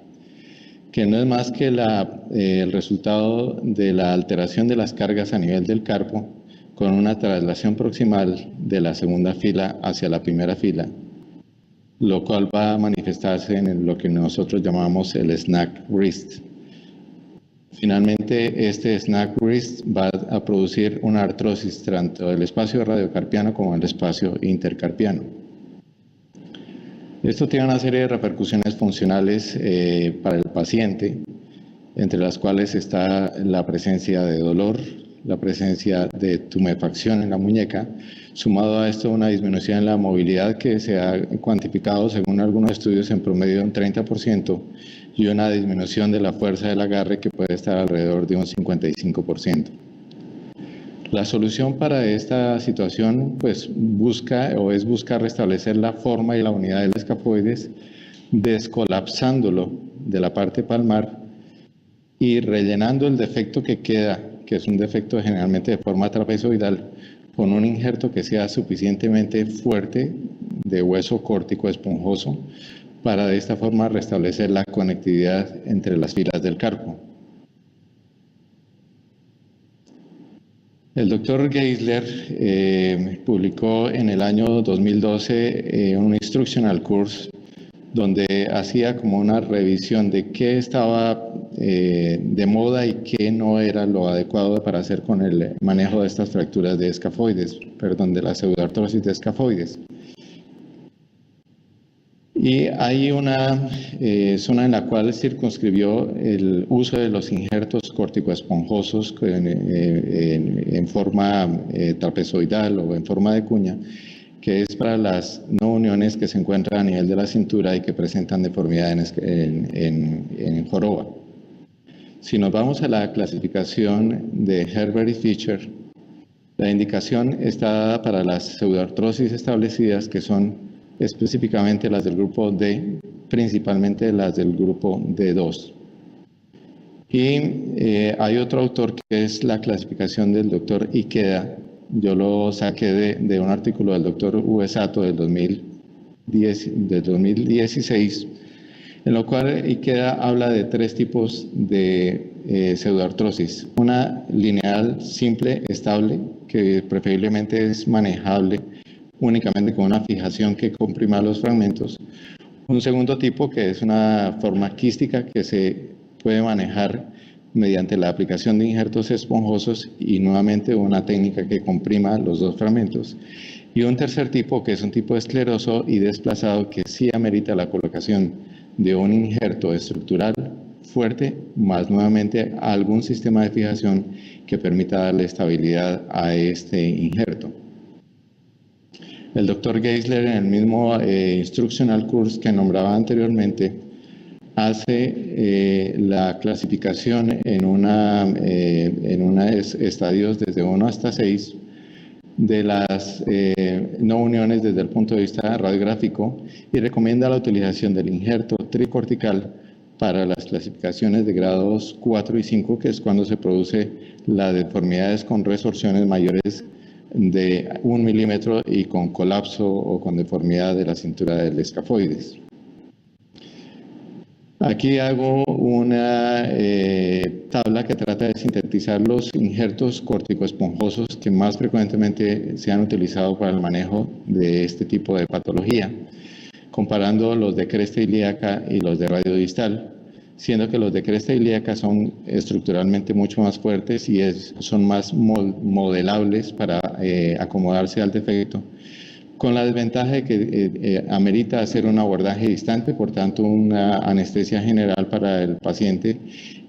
que no es más que el resultado de la alteración de las cargas a nivel del carpo con una traslación proximal de la segunda fila hacia la primera fila, lo cual va a manifestarse en lo que nosotros llamamos el snack wrist. Finalmente, este snack wrist va a producir una artrosis tanto del espacio radiocarpiano como del espacio intercarpiano. Esto tiene una serie de repercusiones funcionales para el paciente, entre las cuales está la presencia de dolor, la presencia de tumefacción en la muñeca, sumado a esto una disminución en la movilidad que se ha cuantificado según algunos estudios en promedio de un 30% y una disminución de la fuerza del agarre que puede estar alrededor de un 55%. La solución para esta situación pues es buscar restablecer la forma y la unidad del escafoides, descolapsándolo de la parte palmar y rellenando el defecto que queda, que es un defecto generalmente de forma trapezoidal, con un injerto que sea suficientemente fuerte de hueso córtico esponjoso para de esta forma restablecer la conectividad entre las filas del carpo. El doctor Geisler publicó en el año 2012 un instructional course donde hacía como una revisión de qué estaba de moda y qué no era lo adecuado para hacer con el manejo de estas fracturas de escafoides, de la pseudoartrosis de escafoides. Y hay una zona en la cual circunscribió el uso de los injertos corticoesponjosos en forma trapezoidal o en forma de cuña, que es para las no uniones que se encuentran a nivel de la cintura y que presentan deformidad en joroba. Si nos vamos a la clasificación de Herbert y Fischer, la indicación está dada para las pseudoartrosis establecidas, que son específicamente las del grupo D, principalmente las del grupo D2. Y hay otro autor que es la clasificación del doctor Ikeda. Yo lo saqué de un artículo del doctor Uesato del 2016, en lo cual Ikeda habla de 3 tipos de pseudoartrosis. Una lineal, simple, estable, que preferiblemente es manejable únicamente con una fijación que comprima los fragmentos. Un segundo tipo, que es una forma quística que se puede manejar mediante la aplicación de injertos esponjosos y nuevamente una técnica que comprima los 2 fragmentos. Y un tercer tipo, que es un tipo escleroso y desplazado, que sí amerita la colocación de un injerto estructural fuerte, más nuevamente algún sistema de fijación que permita darle estabilidad a este injerto. El doctor Geisler, en el mismo Instructional Course que nombraba anteriormente, hace la clasificación en estadios desde 1 hasta 6 de las no uniones desde el punto de vista radiográfico y recomienda la utilización del injerto tricortical para las clasificaciones de grados 4 y 5, que es cuando se produce las deformidades con resorciones mayores de 1 milímetro y con colapso o con deformidad de la cintura del escafoides. Aquí hago una tabla que trata de sintetizar los injertos corticoesponjosos que más frecuentemente se han utilizado para el manejo de este tipo de patología, comparando los de cresta ilíaca y los de radiodistal, siendo que los de cresta ilíaca son estructuralmente mucho más fuertes y son más modelables para acomodarse al defecto, con la desventaja de que amerita hacer un abordaje distante, por tanto una anestesia general para el paciente,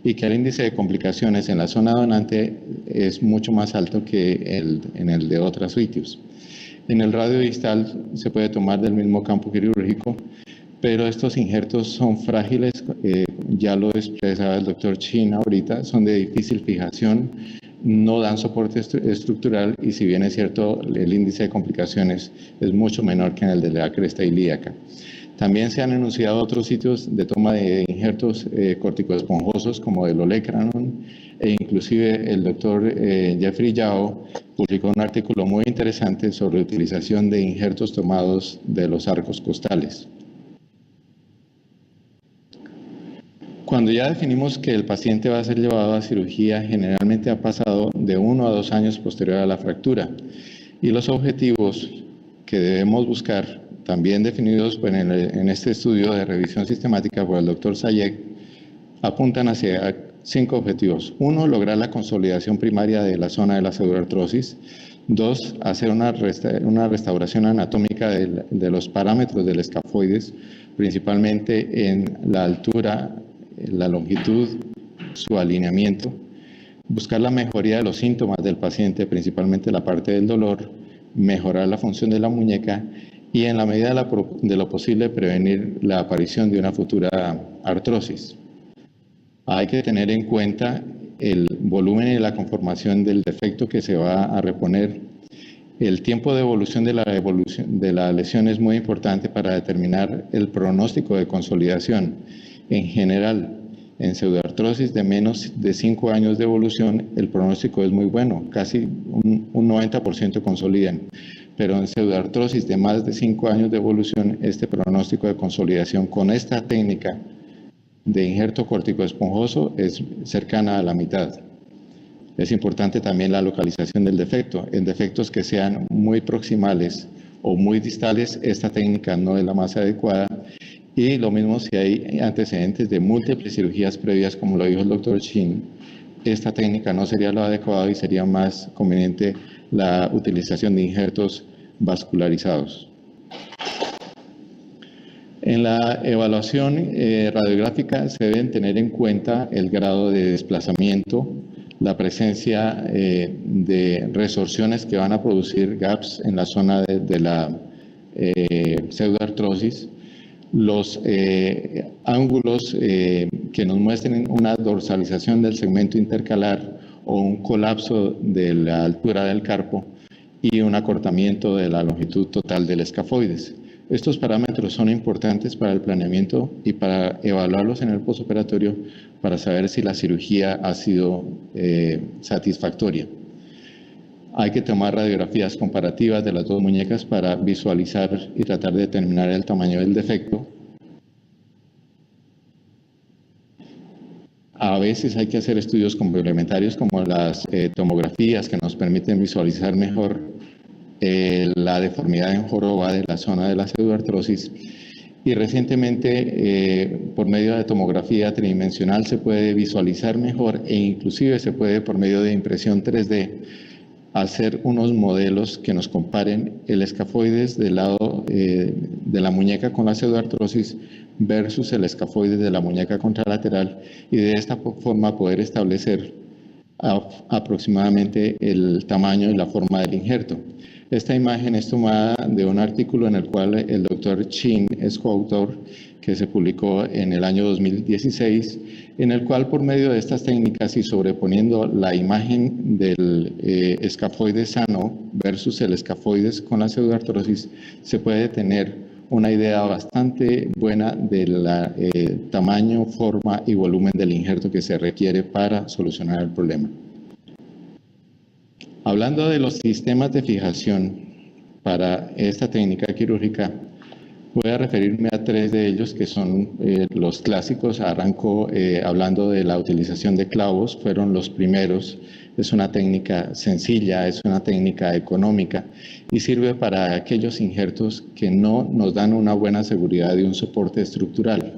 y que el índice de complicaciones en la zona donante es mucho más alto que en el de otras sitios. En el radiodistal se puede tomar del mismo campo quirúrgico, pero estos injertos son frágiles, ya lo expresaba el doctor Chin ahorita, son de difícil fijación, no dan soporte estructural y si bien es cierto el índice de complicaciones es mucho menor que en el de la cresta ilíaca. También se han enunciado otros sitios de toma de injertos corticoesponjosos como el olecranon e inclusive el doctor Jeffrey Yao publicó un artículo muy interesante sobre la utilización de injertos tomados de los arcos costales. Cuando ya definimos que el paciente va a ser llevado a cirugía, generalmente ha pasado de 1 a 2 años posterior a la fractura. Y los objetivos que debemos buscar, también definidos en este estudio de revisión sistemática por el doctor Sayek, apuntan hacia 5 objetivos. 1, lograr la consolidación primaria de la zona de la pseudoartrosis. 2, hacer una restauración anatómica de los parámetros del escafoides, principalmente en la altura, la longitud, su alineamiento, buscar la mejoría de los síntomas del paciente, principalmente la parte del dolor, mejorar la función de la muñeca y en la medida de lo posible prevenir la aparición de una futura artrosis. Hay que tener en cuenta el volumen y la conformación del defecto que se va a reponer. El tiempo de evolución de la lesión es muy importante para determinar el pronóstico de consolidación. En general, en pseudoartrosis de menos de 5 años de evolución, el pronóstico es muy bueno, casi un 90% consolidan. Pero en pseudoartrosis de más de 5 años de evolución, este pronóstico de consolidación con esta técnica de injerto corticoesponjoso es cercana a la mitad. Es importante también la localización del defecto. En defectos que sean muy proximales o muy distales, esta técnica no es la más adecuada. Y lo mismo si hay antecedentes de múltiples cirugías previas, como lo dijo el doctor Chin, esta técnica no sería lo adecuado y sería más conveniente la utilización de injertos vascularizados. En la evaluación radiográfica se deben tener en cuenta el grado de desplazamiento, la presencia de resorciones que van a producir gaps en la zona de la pseudoartrosis, los ángulos que nos muestren una dorsalización del segmento intercalar o un colapso de la altura del carpo y un acortamiento de la longitud total del escafoides. Estos parámetros son importantes para el planeamiento y para evaluarlos en el postoperatorio para saber si la cirugía ha sido satisfactoria. Hay que tomar radiografías comparativas de las dos muñecas para visualizar y tratar de determinar el tamaño del defecto. A veces hay que hacer estudios complementarios como las tomografías que nos permiten visualizar mejor la deformidad en joroba de la zona de la pseudoartrosis. Y recientemente, por medio de tomografía tridimensional, se puede visualizar mejor e inclusive se puede, por medio de impresión 3D, hacer unos modelos que nos comparen el escafoides del lado de la muñeca con la pseudoartrosis versus el escafoide de la muñeca contralateral y de esta forma poder establecer aproximadamente el tamaño y la forma del injerto. Esta imagen es tomada de un artículo en el cual el doctor Chin es coautor, que se publicó en el año 2016, en el cual por medio de estas técnicas y sobreponiendo la imagen del escafoide sano versus el escafoide con la pseudoartrosis, se puede tener una idea bastante buena del tamaño, forma y volumen del injerto que se requiere para solucionar el problema. Hablando de los sistemas de fijación para esta técnica quirúrgica, voy a referirme a 3 de ellos que son los clásicos. Arranco hablando de la utilización de clavos, fueron los primeros. Es una técnica sencilla, es una técnica económica y sirve para aquellos injertos que no nos dan una buena seguridad de un soporte estructural.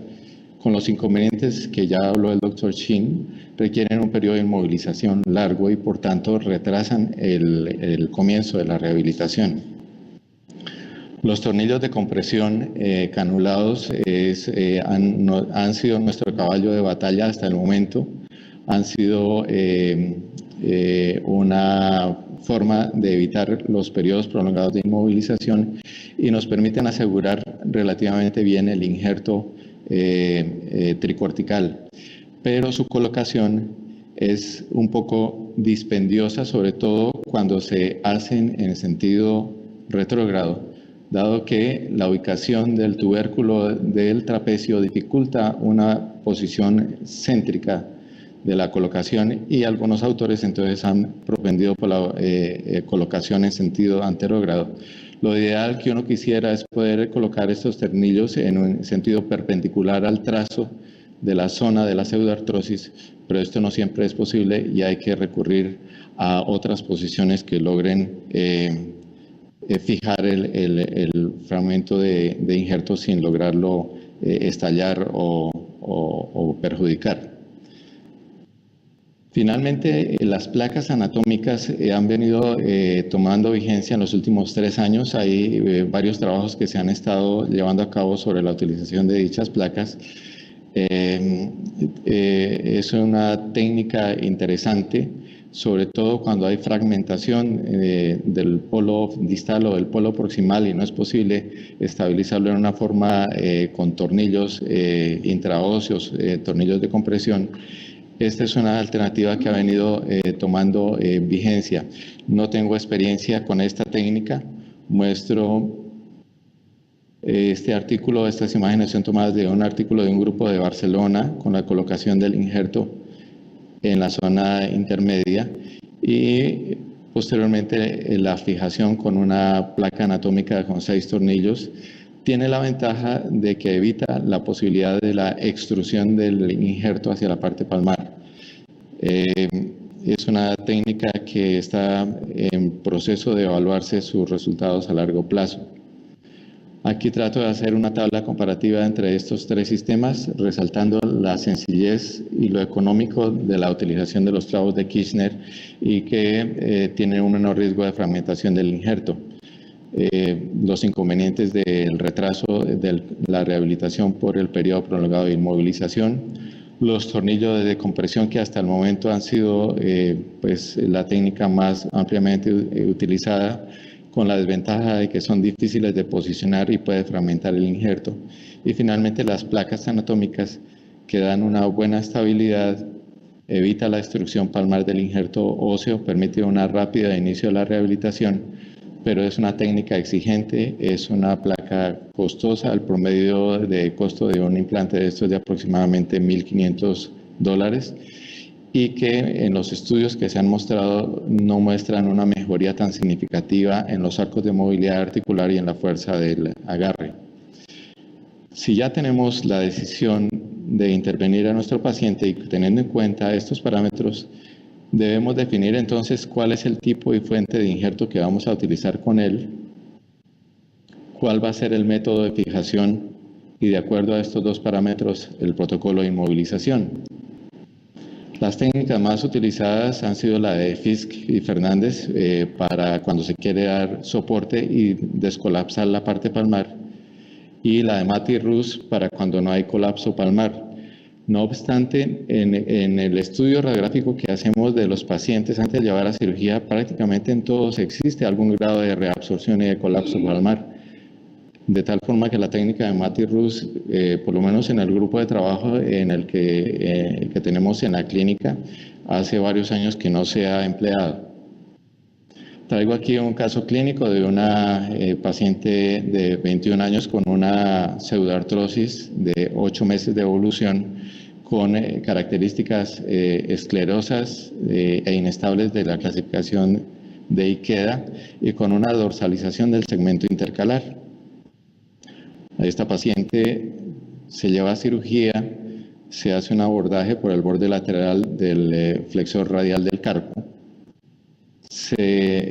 Con los inconvenientes que ya habló el doctor Chin, requieren un periodo de inmovilización largo y por tanto retrasan el comienzo de la rehabilitación. Los tornillos de compresión canulados han sido nuestro caballo de batalla hasta el momento. Han sido una forma de evitar los periodos prolongados de inmovilización y nos permiten asegurar relativamente bien el injerto tricortical, pero su colocación es un poco dispendiosa, sobre todo cuando se hacen en sentido retrógrado, dado que la ubicación del tubérculo del trapecio dificulta una posición céntrica de la colocación y algunos autores entonces han propendido por la colocación en sentido anterógrado. Lo ideal que uno quisiera es poder colocar estos tornillos en un sentido perpendicular al trazo de la zona de la pseudoartrosis, pero esto no siempre es posible y hay que recurrir a otras posiciones que logren fijar el fragmento de injerto sin lograrlo estallar o perjudicar. Finalmente, las placas anatómicas han venido tomando vigencia en los últimos 3 años. Hay varios trabajos que se han estado llevando a cabo sobre la utilización de dichas placas. Es una técnica interesante, sobre todo cuando hay fragmentación del polo distal o del polo proximal y no es posible estabilizarlo en una forma con tornillos intraóseos, tornillos de compresión. Esta es una alternativa que ha venido tomando vigencia. No tengo experiencia con esta técnica. Muestro este artículo, estas imágenes son tomadas de un artículo de un grupo de Barcelona con la colocación del injerto en la zona intermedia y posteriormente la fijación con una placa anatómica con 6 tornillos. Tiene la ventaja de que evita la posibilidad de la extrusión del injerto hacia la parte palmar. Es una técnica que está en proceso de evaluarse sus resultados a largo plazo. Aquí trato de hacer una tabla comparativa entre estos 3 sistemas, resaltando la sencillez y lo económico de la utilización de los clavos de Kirchner y que tienen un menor riesgo de fragmentación del injerto. Los inconvenientes del retraso de la rehabilitación por el periodo prolongado de inmovilización, los tornillos de compresión que hasta el momento han sido pues, la técnica más ampliamente utilizada, con la desventaja de que son difíciles de posicionar y puede fragmentar el injerto. Y finalmente las placas anatómicas que dan una buena estabilidad, evita la destrucción palmar del injerto óseo, permite una rápida inicio de la rehabilitación, pero es una técnica exigente, es una placa costosa. El promedio de costo de un implante de estos es de aproximadamente $1.500 y que en los estudios que se han mostrado no muestran una mejoría tan significativa en los arcos de movilidad articular y en la fuerza del agarre. Si ya tenemos la decisión de intervenir a nuestro paciente y teniendo en cuenta estos parámetros, debemos definir entonces cuál es el tipo y fuente de injerto que vamos a utilizar con él, cuál va a ser el método de fijación y de acuerdo a estos 2 parámetros el protocolo de inmovilización. Las técnicas más utilizadas han sido la de Fisk y Fernández para cuando se quiere dar soporte y descolapsar la parte palmar y la de Matty-Rus para cuando no hay colapso palmar. No obstante, en el estudio radiográfico que hacemos de los pacientes antes de llevar a cirugía, prácticamente en todos existe algún grado de reabsorción y de colapso palmar. De tal forma que la técnica de Matty-Rus, por lo menos en el grupo de trabajo en el que tenemos en la clínica, hace varios años que no se ha empleado. Traigo aquí un caso clínico de una paciente de 21 años con una pseudoartrosis de 8 meses de evolución, con características esclerosas e inestables de la clasificación de Ikeda y con una dorsalización del segmento intercalar. A esta paciente se lleva a cirugía, se hace un abordaje por el borde lateral del flexor radial del carpo, se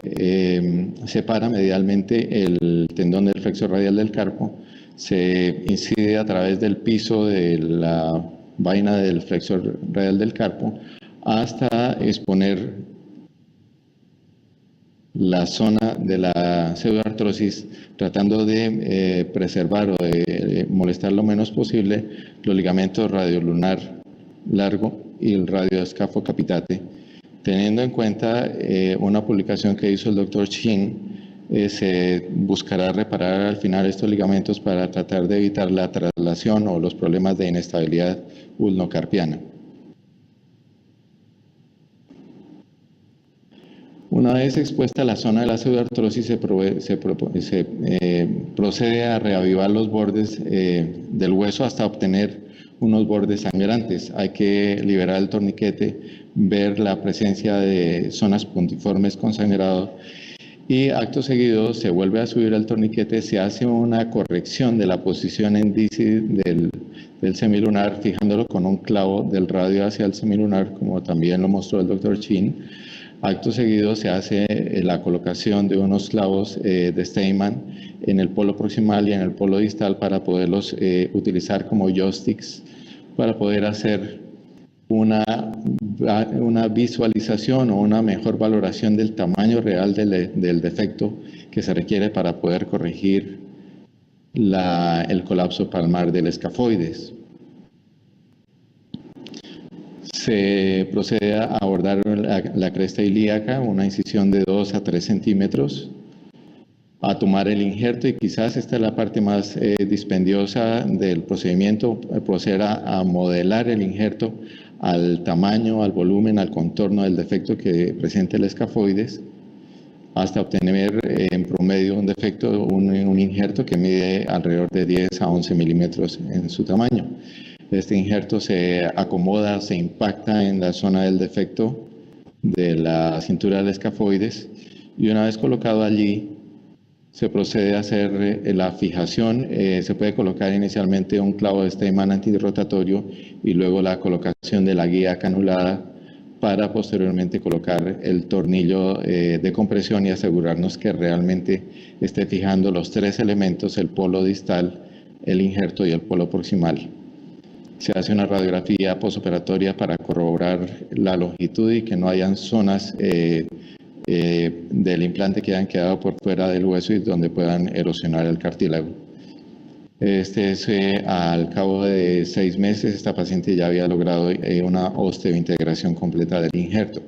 separa medialmente el tendón del flexor radial del carpo, se incide a través del piso de la vaina del flexor radial del carpo hasta exponer la zona de la pseudoartrosis, tratando de preservar o de molestar lo menos posible los ligamentos radiolunar largo y el radioescafo capitate. Teniendo en cuenta una publicación que hizo el doctor Chin, se buscará reparar al final estos ligamentos para tratar de evitar la traslación o los problemas de inestabilidad ulnocarpiana. Una vez expuesta la zona de la pseudoartrosis, se procede a reavivar los bordes del hueso hasta obtener unos bordes sangrantes. Hay que liberar el torniquete, ver la presencia de zonas puntiformes con sangrado y acto seguido se vuelve a subir el torniquete, se hace una corrección de la posición en DC del semilunar, fijándolo con un clavo del radio hacia el semilunar, como también lo mostró el doctor Chin. Acto seguido se hace la colocación de unos clavos de Steinmann en el polo proximal y en el polo distal para poderlos utilizar como joysticks para poder hacer una visualización o una mejor valoración del tamaño real del defecto que se requiere para poder corregir el colapso palmar del escafoides. Se procede a abordar la cresta ilíaca, una incisión de 2 a 3 centímetros, a tomar el injerto, y quizás esta es la parte más dispendiosa del procedimiento, proceder a modelar el injerto al tamaño, al volumen, al contorno del defecto que presenta el escafoides, hasta obtener en promedio un defecto, un injerto que mide alrededor de 10 a 11 milímetros en su tamaño. Este injerto se acomoda, se impacta en la zona del defecto de la cintura del escafoides, y una vez colocado allí se procede a hacer la fijación. Se puede colocar inicialmente un clavo de Steinmann antirrotatorio y luego la colocación de la guía canulada para posteriormente colocar el tornillo de compresión y asegurarnos que realmente esté fijando los 3 elementos, el polo distal, el injerto y el polo proximal. Se hace una radiografía postoperatoria para corroborar la longitud y que no hayan zonas del implante que hayan quedado por fuera del hueso y donde puedan erosionar el cartílago. Al cabo de 6 meses, esta paciente ya había logrado una osteointegración completa del injerto.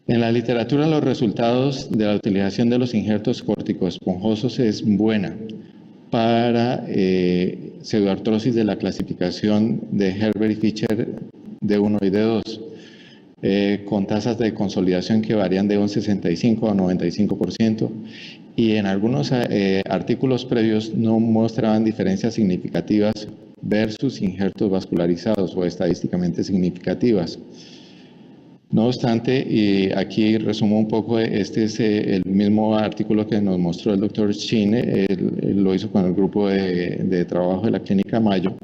En la literatura, los resultados de la utilización de los injertos corticoesponjosos es buena para pseudoartrosis de la clasificación de Herbert y Fischer de 1 y de 2, con tasas de consolidación que varían de un 65 a 95%, y en algunos artículos previos no mostraban diferencias significativas versus injertos vascularizados o estadísticamente significativas. No obstante, y aquí resumo un poco, este es el mismo artículo que nos mostró el doctor Chin, él lo hizo con el grupo de trabajo de la Clínica Mayo,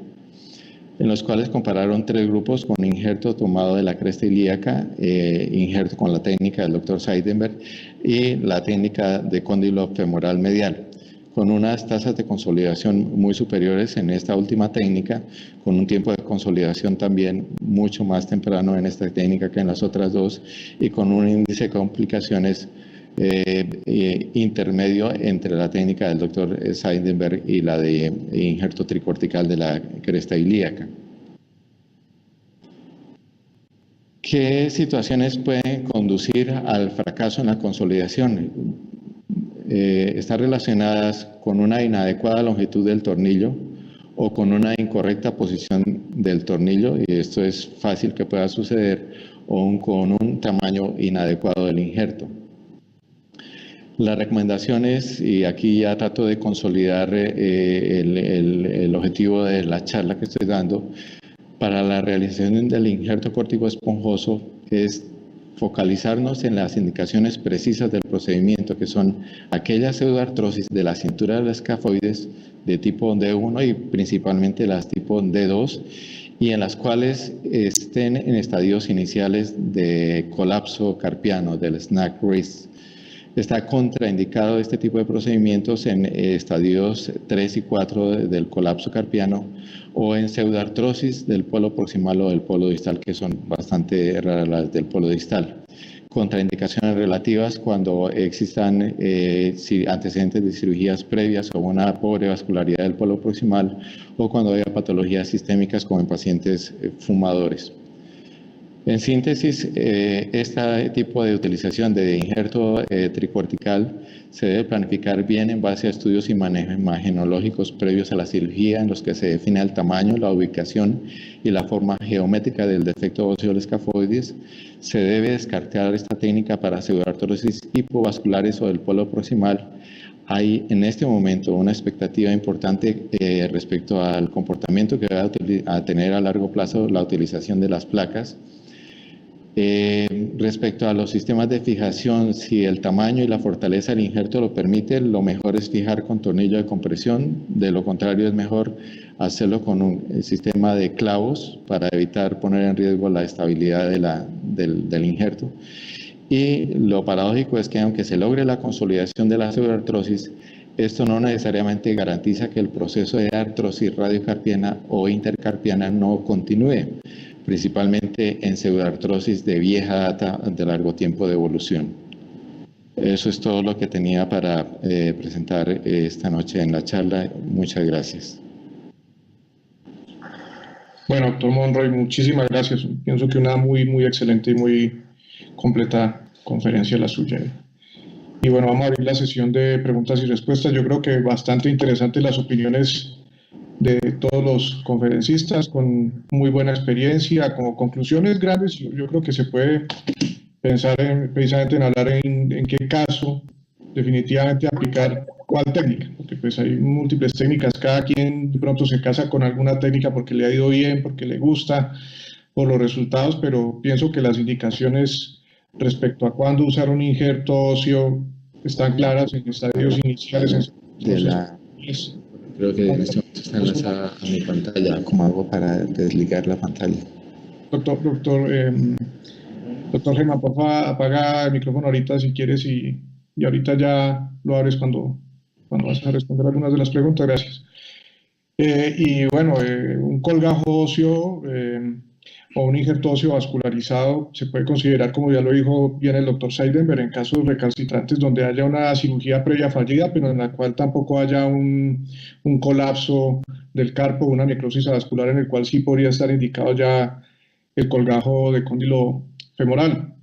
en los cuales compararon 3 grupos con injerto tomado de la cresta ilíaca, injerto con la técnica del doctor Seidenberg y la técnica de cóndilo femoral medial, con unas tasas de consolidación muy superiores en esta última técnica, con un tiempo de consolidación también mucho más temprano en esta técnica que en las otras 2, y con un índice de complicaciones intermedio entre la técnica del doctor Seidenberg y la de injerto tricortical de la cresta ilíaca. ¿Qué situaciones pueden conducir al fracaso en la consolidación? Están relacionadas con una inadecuada longitud del tornillo o con una incorrecta posición del tornillo, y esto es fácil que pueda suceder, o con un tamaño inadecuado del injerto. Las recomendaciones, y aquí ya trato de consolidar el objetivo de la charla que estoy dando, para la realización del injerto córtico esponjoso es focalizarnos en las indicaciones precisas del procedimiento, que son aquellas pseudoartrosis de la cintura de los escafoides de tipo D1 y principalmente las tipo D2, y en las cuales estén en estadios iniciales de colapso carpiano, del snag wrist. Está contraindicado este tipo de procedimientos en estadios 3 y 4 del colapso carpiano o en pseudoartrosis del polo proximal o del polo distal, que son bastante raras las del polo distal. Contraindicaciones relativas cuando existan antecedentes de cirugías previas o una pobre vascularidad del polo proximal, o cuando haya patologías sistémicas como en pacientes fumadores. En síntesis, este tipo de utilización de injerto tricortical se debe planificar bien en base a estudios imagenológicos previos a la cirugía, en los que se define el tamaño, la ubicación y la forma geométrica del defecto óseo del escafoides. Se debe descartar esta técnica para pseudoartrosis hipovasculares o del polo proximal. Hay en este momento una expectativa importante respecto al comportamiento que va a tener a largo plazo la utilización de las placas. Respecto a los sistemas de fijación, si el tamaño y la fortaleza del injerto lo permite, lo mejor es fijar con tornillo de compresión. De lo contrario, es mejor hacerlo con un sistema de clavos para evitar poner en riesgo la estabilidad del injerto. Y lo paradójico es que aunque se logre la consolidación de la pseudoartrosis, esto no necesariamente garantiza que el proceso de artrosis radiocarpiana o intercarpiana no continúe, principalmente en pseudoartrosis de vieja data de largo tiempo de evolución. Eso es todo lo que tenía para presentar esta noche en la charla. Muchas gracias. Bueno, doctor Monroy, muchísimas gracias. Pienso que una muy excelente y muy completa conferencia la suya. Y bueno, vamos a abrir la sesión de preguntas y respuestas. Yo creo que bastante interesantes las opiniones de todos los conferencistas, con muy buena experiencia, como conclusiones grandes. Yo creo que se puede pensar precisamente en hablar en qué caso definitivamente aplicar cuál técnica, porque pues hay múltiples técnicas, cada quien de pronto se casa con alguna técnica porque le ha ido bien, porque le gusta, por los resultados, pero pienso que las indicaciones respecto a cuándo usar un injerto óseo están claras en estadios iniciales. Creo que en este momento está enlazada a mi pantalla. ¿Cómo hago para desligar la pantalla? Doctor Germán, por favor, apaga el micrófono ahorita si quieres y ahorita ya lo abres cuando vas a responder algunas de las preguntas. Gracias. Y bueno, un colgajo óseo o un injerto óseo vascularizado se puede considerar, como ya lo dijo bien el doctor Seidenberg, en casos recalcitrantes donde haya una cirugía previa fallida, pero en la cual tampoco haya un colapso del carpo, una necrosis vascular, en el cual sí podría estar indicado ya el colgajo de cóndilo femoral.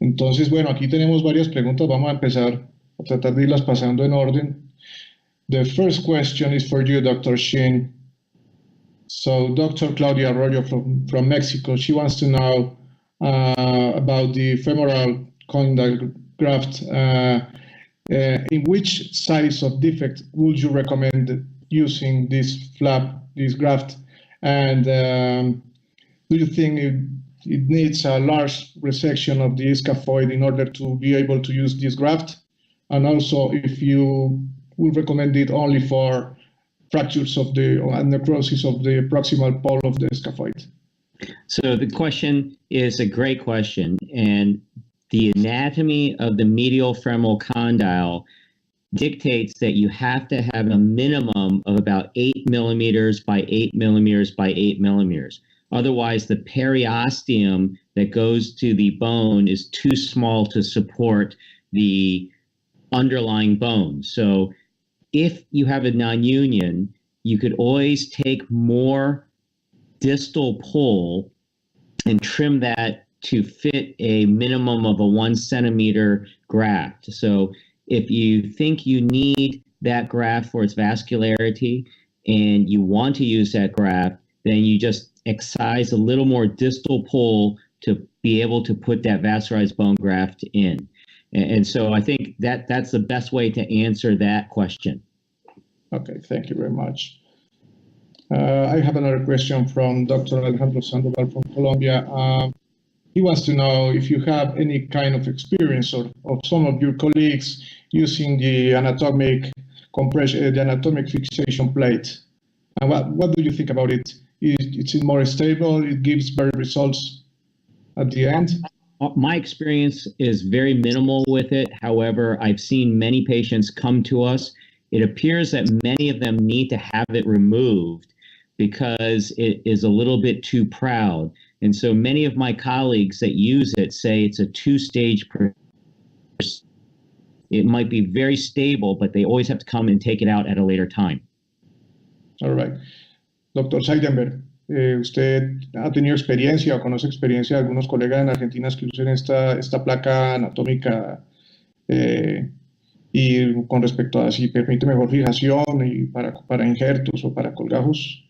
Entonces, bueno, aquí tenemos varias preguntas. Vamos a empezar a tratar de irlas pasando en orden. The first question is for you, Dr. Shin. So Dr. Claudia Arroyo from Mexico, she wants to know about the femoral condyle graft. In which size of defect would you recommend using this graft? And do you think it needs a large resection of the scaphoid in order to be able to use this graft? And also, if you would recommend it only for fractures of and necrosis of the proximal pole of the scaphoid? So the question is a great question, and the anatomy of the medial femoral condyle dictates that you have to have a minimum of about 8 millimeters by 8 millimeters by 8 millimeters. Otherwise, the periosteum that goes to the bone is too small to support the underlying bone. So if you have a non-union, you could always take more distal pull and trim that to fit a minimum of a 1 centimeter graft. So if you think you need that graft for its vascularity and you want to use that graft, then you just excise a little more distal pull to be able to put that vascularized bone graft in. And so I think that's the best way to answer that question. Okay, thank you very much. I have another question from Dr. Alejandro Sandoval from Colombia. He wants to know if you have any kind of experience of some of your colleagues using the anatomic compression, the anatomic fixation plate. And what do you think about it? It's more stable, it gives better results at the end? My experience is very minimal with it. However, I've seen many patients come to us. It appears that many of them need to have it removed because it is a little bit too proud. And so many of my colleagues that use it say it's a 2-stage process. It might be very stable, but they always have to come and take it out at a later time. All right. Doctor Seidenberg, ¿usted ha tenido experiencia o conoce experiencia de algunos colegas en Argentina que usen esta placa anatómica y con respecto a si permite mejor fijación y para injertos o para colgajos?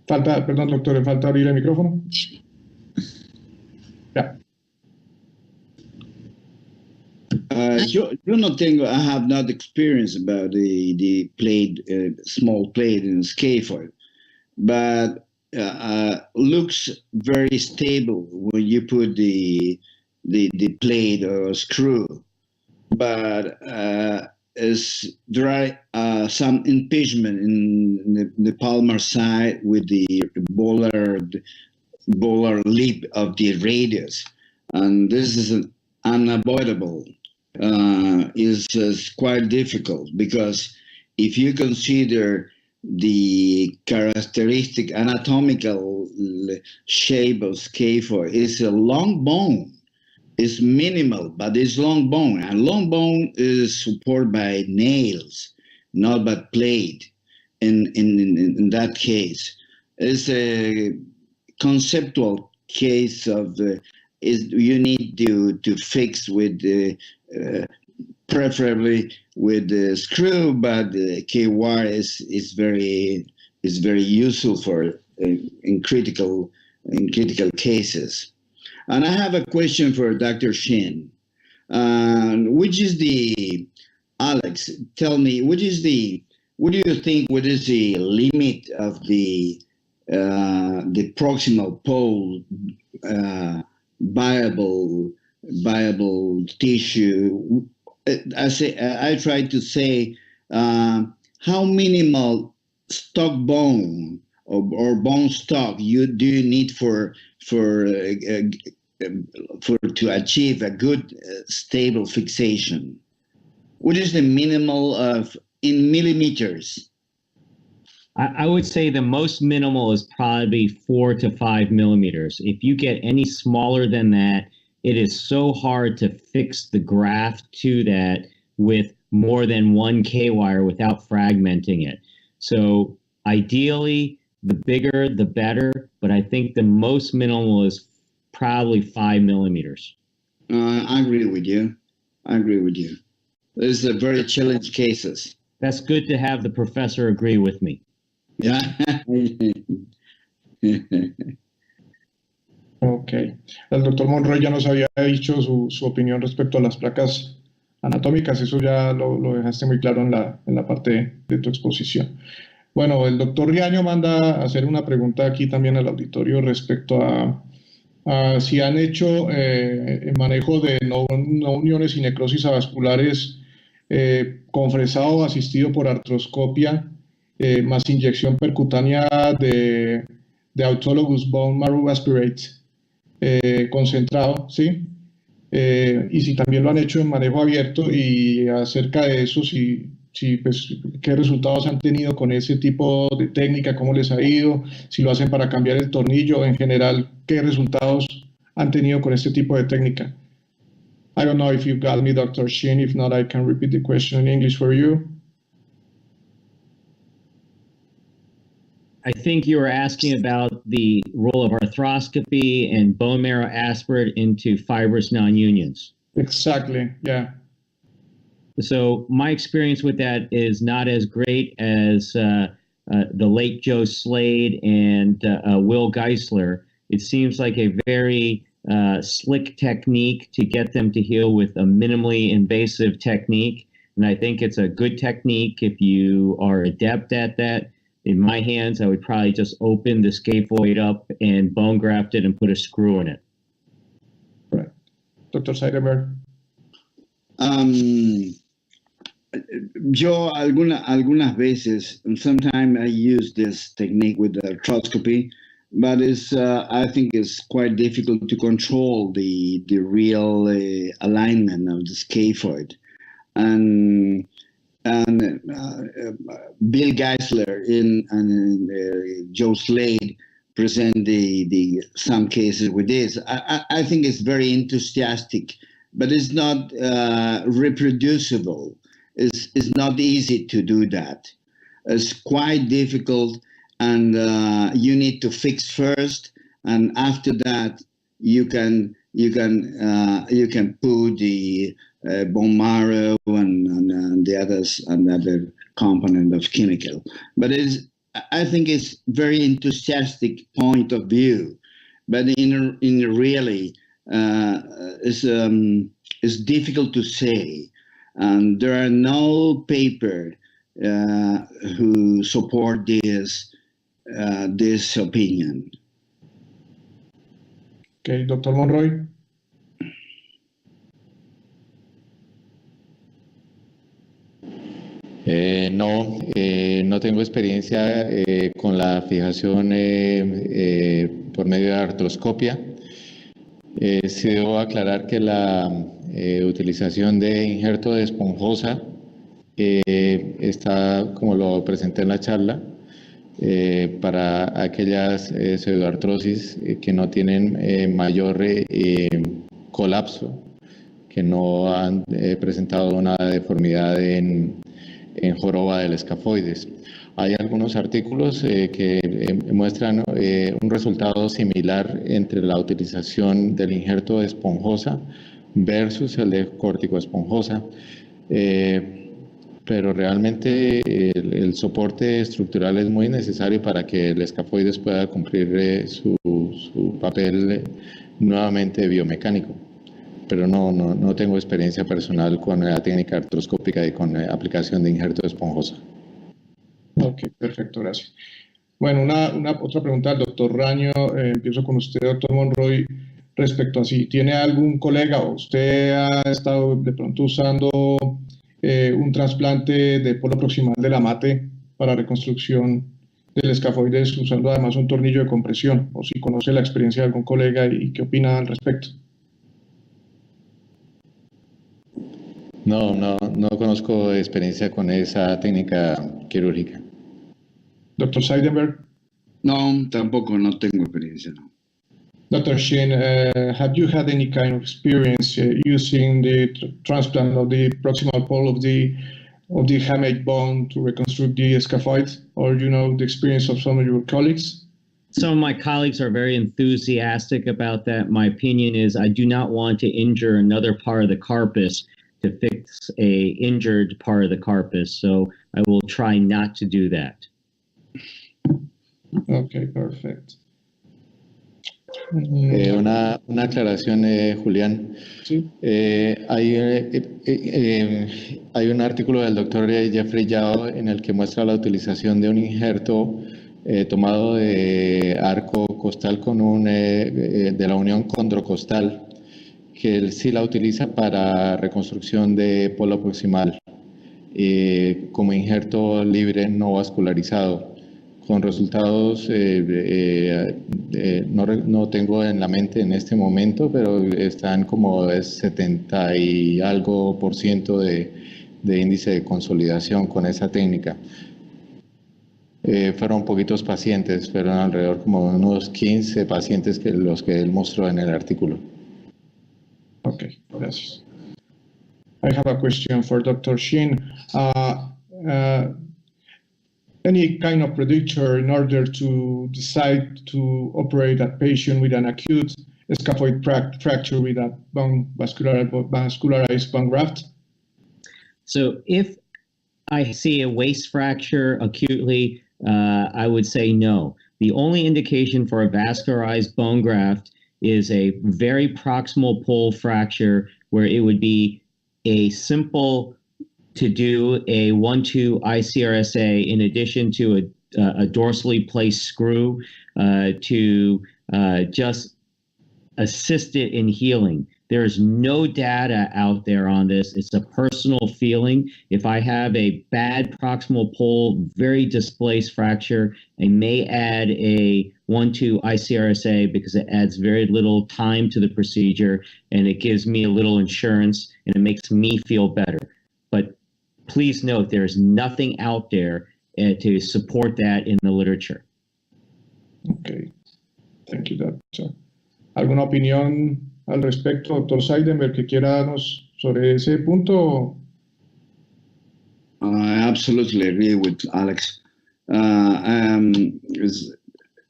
Perdón, doctor, le falta abrir el micrófono. Ya. Yo no tengo, I have not experience about the plate, small plate in scaphoid, but looks very stable when you put the plate or screw. But there are some impingement in the palmar side with the volar lip of the radius, and this is unavoidable. Is quite difficult because if you consider the characteristic anatomical shape of scaphoid, it's a long bone. It's minimal, but it's long bone, and long bone is supported by nails, not by plate. In that case, it's a conceptual case of you need to fix with preferably with the screw, but the K-wire is very useful for in critical cases. And I have a question for Dr. Shin, which is the, Alex, tell me, what do you think, what is the limit of the proximal pole viable tissue? I try to say, how minimal stock bone or bone stock do you need for to achieve a good stable fixation? What is the minimal of in millimeters? I would say the most minimal is probably 4 to 5 millimeters. If you get any smaller than that, it is so hard to fix the graft to that with more than one K-wire without fragmenting it. So ideally, the bigger, the better, but I think the most minimal is probably 5 millimeters. I agree with you. These are very challenging cases. That's good to have the professor agree with me. Yeah. Ok. El doctor Monroy ya nos había dicho su opinión respecto a las placas anatómicas. Eso ya lo dejaste muy claro en la parte de tu exposición. Bueno, el doctor Riaño manda a hacer una pregunta aquí también al auditorio respecto a si han hecho el manejo de no uniones y necrosis avasculares con fresado asistido por artroscopia más inyección percutánea de autologous bone marrow aspirate concentrado, ¿sí? Y si también lo han hecho en manejo abierto, y acerca de eso, pues, qué resultados han tenido con ese tipo de técnica, cómo les ha ido, si lo hacen para cambiar el tornillo, en general, qué resultados han tenido con este tipo de técnica. I don't know if you got me, Dr. Shin. If not, I can repeat the question in English for you. I think you were asking about the role of arthroscopy and bone marrow aspirate into fibrous non-unions. Exactly, yeah. So my experience with that is not as great as the late Joe Slade and Will Geisler. It seems like a very slick technique to get them to heal with a minimally invasive technique. And I think it's a good technique if you are adept at that. In my hands, I would probably just open the scaphoid up and bone graft it and put a screw in it. Right. Dr. Seidenberg. Yo algunas veces, sometimes I use this technique with the arthroscopy, but I think it's quite difficult to control the real alignment of the scaphoid. And Bill Geisler and Joe Slade present some cases with this. I think it's very enthusiastic, but it's not reproducible. It's not easy to do that. It's quite difficult, and you need to fix first, and after that you can put the bone marrow and the others, another component of chemical. But I think it's very enthusiastic point of view, but in really it's difficult to say, and there are no paper who support this opinion. Okay, Dr. Monroy. No tengo experiencia con la fijación por medio de artroscopia. Sí debo aclarar que la utilización de injerto de esponjosa está, como lo presenté en la charla, para aquellas pseudoartrosis que no tienen mayor colapso, que no han presentado una deformidad en joroba del escafoides. Hay algunos artículos que muestran un resultado similar entre la utilización del injerto de esponjosa versus el de corticoesponjosa, pero realmente el soporte estructural es muy necesario para que el escafoides pueda cumplir su papel nuevamente biomecánico. Pero no tengo experiencia personal con la técnica artroscópica y con aplicación de injerto de esponjosa. Ok, perfecto, gracias. Bueno, otra pregunta al doctor Raño. Empiezo con usted, doctor Monroy, respecto a si tiene algún colega o usted ha estado de pronto usando un trasplante de polo proximal de la mate para reconstrucción del escafoides usando además un tornillo de compresión, o si conoce la experiencia de algún colega y qué opina al respecto. No conozco experiencia con esa técnica quirúrgica. Dr. Seidenberg? No, tampoco, no tengo experiencia. No. Dr. Shin, have you had any kind of experience using the transplant of the proximal pole of the hamate bone to reconstruct the scaphoid, or the experience of some of your colleagues? Some of my colleagues are very enthusiastic about that. My opinion is I do not want to injure another part of the carpus to fix a injured part of the carpus, so I will try not to do that. Okay, perfect. Una aclaración, Julián. Sí. Hay un artículo del doctor Jeffrey Yao en el que muestra la utilización de un injerto tomado de arco costal con de la unión condrocostal, que él sí la utiliza para reconstrucción de polo proximal como injerto libre no vascularizado, con resultados no tengo en la mente en este momento, pero están como 70 y algo % de índice de consolidación con esa técnica. fueron poquitos pacientes, fueron alrededor como unos 15 pacientes que los que él mostró en el artículo. Okay, gracias. I have a question for Dr. Shin. Any kind of predictor in order to decide to operate a patient with an acute scaphoid fracture with a vascularized bone graft? So if I see a waist fracture acutely, I would say no. The only indication for a vascularized bone graft is a very proximal pole fracture where it would be a simple to do a 1-2 ICRSA in addition to a dorsally placed screw to just assist it in healing. There is no data out there on this. It's a personal feeling. If I have a bad proximal pole, very displaced fracture, I may add a 1-2 ICRSA because it adds very little time to the procedure and it gives me a little insurance and it makes me feel better. But please note, there's nothing out there to support that in the literature. Okay, thank you, doctor. ¿Alguna opinión al respecto, doctor Seidenberg, que quiera darnos sobre ese punto? I absolutely agree with Alex.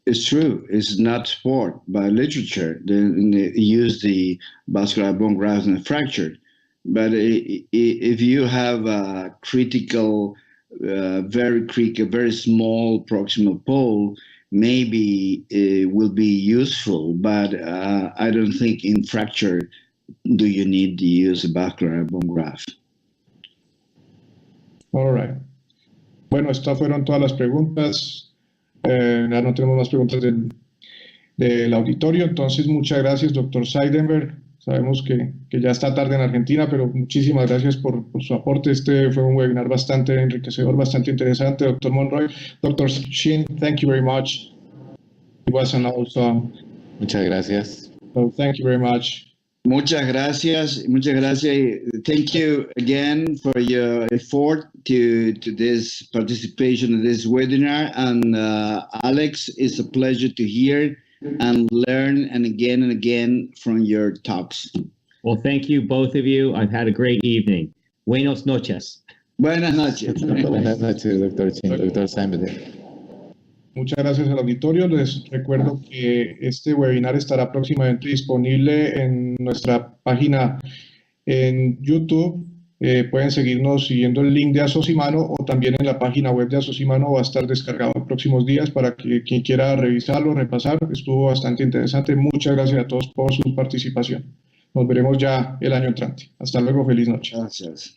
It's true. It's not support by literature. They use the vascular bone graft and fractured. But if you have a critical, very small proximal pole, maybe it will be useful. But I don't think in fracture do you need to use a vascular bone graft. All right. Bueno, estas fueron todas las preguntas. Ya no tenemos más preguntas del auditorio. Entonces, muchas gracias, doctor Seidenberg. Sabemos que ya está tarde en Argentina, pero muchísimas gracias por su aporte. Este fue un webinar bastante enriquecedor, bastante interesante, Dr. Monroy. Dr. Shin, thank you very much. It was an awesome. Muchas gracias. So thank you very much. Muchas gracias. Thank you again for your effort to this participation in this webinar. And Alex, it's a pleasure to hear and learn and again from your talks. Well, thank you, both of you. I've had a great evening. Buenas noches. Buenas noches. Buenas noches, doctor Shin, doctor Seidenberg. Muchas gracias al auditorio. Les recuerdo que este webinar estará próximamente disponible en nuestra página en YouTube. Pueden seguirnos siguiendo el link de Asosimano o también en la página web de Asosimano va a estar descargado en próximos días para que quien quiera revisarlo, repasar. Estuvo bastante interesante. Muchas gracias a todos por su participación. Nos veremos ya el año entrante. Hasta luego. Feliz noche. Gracias.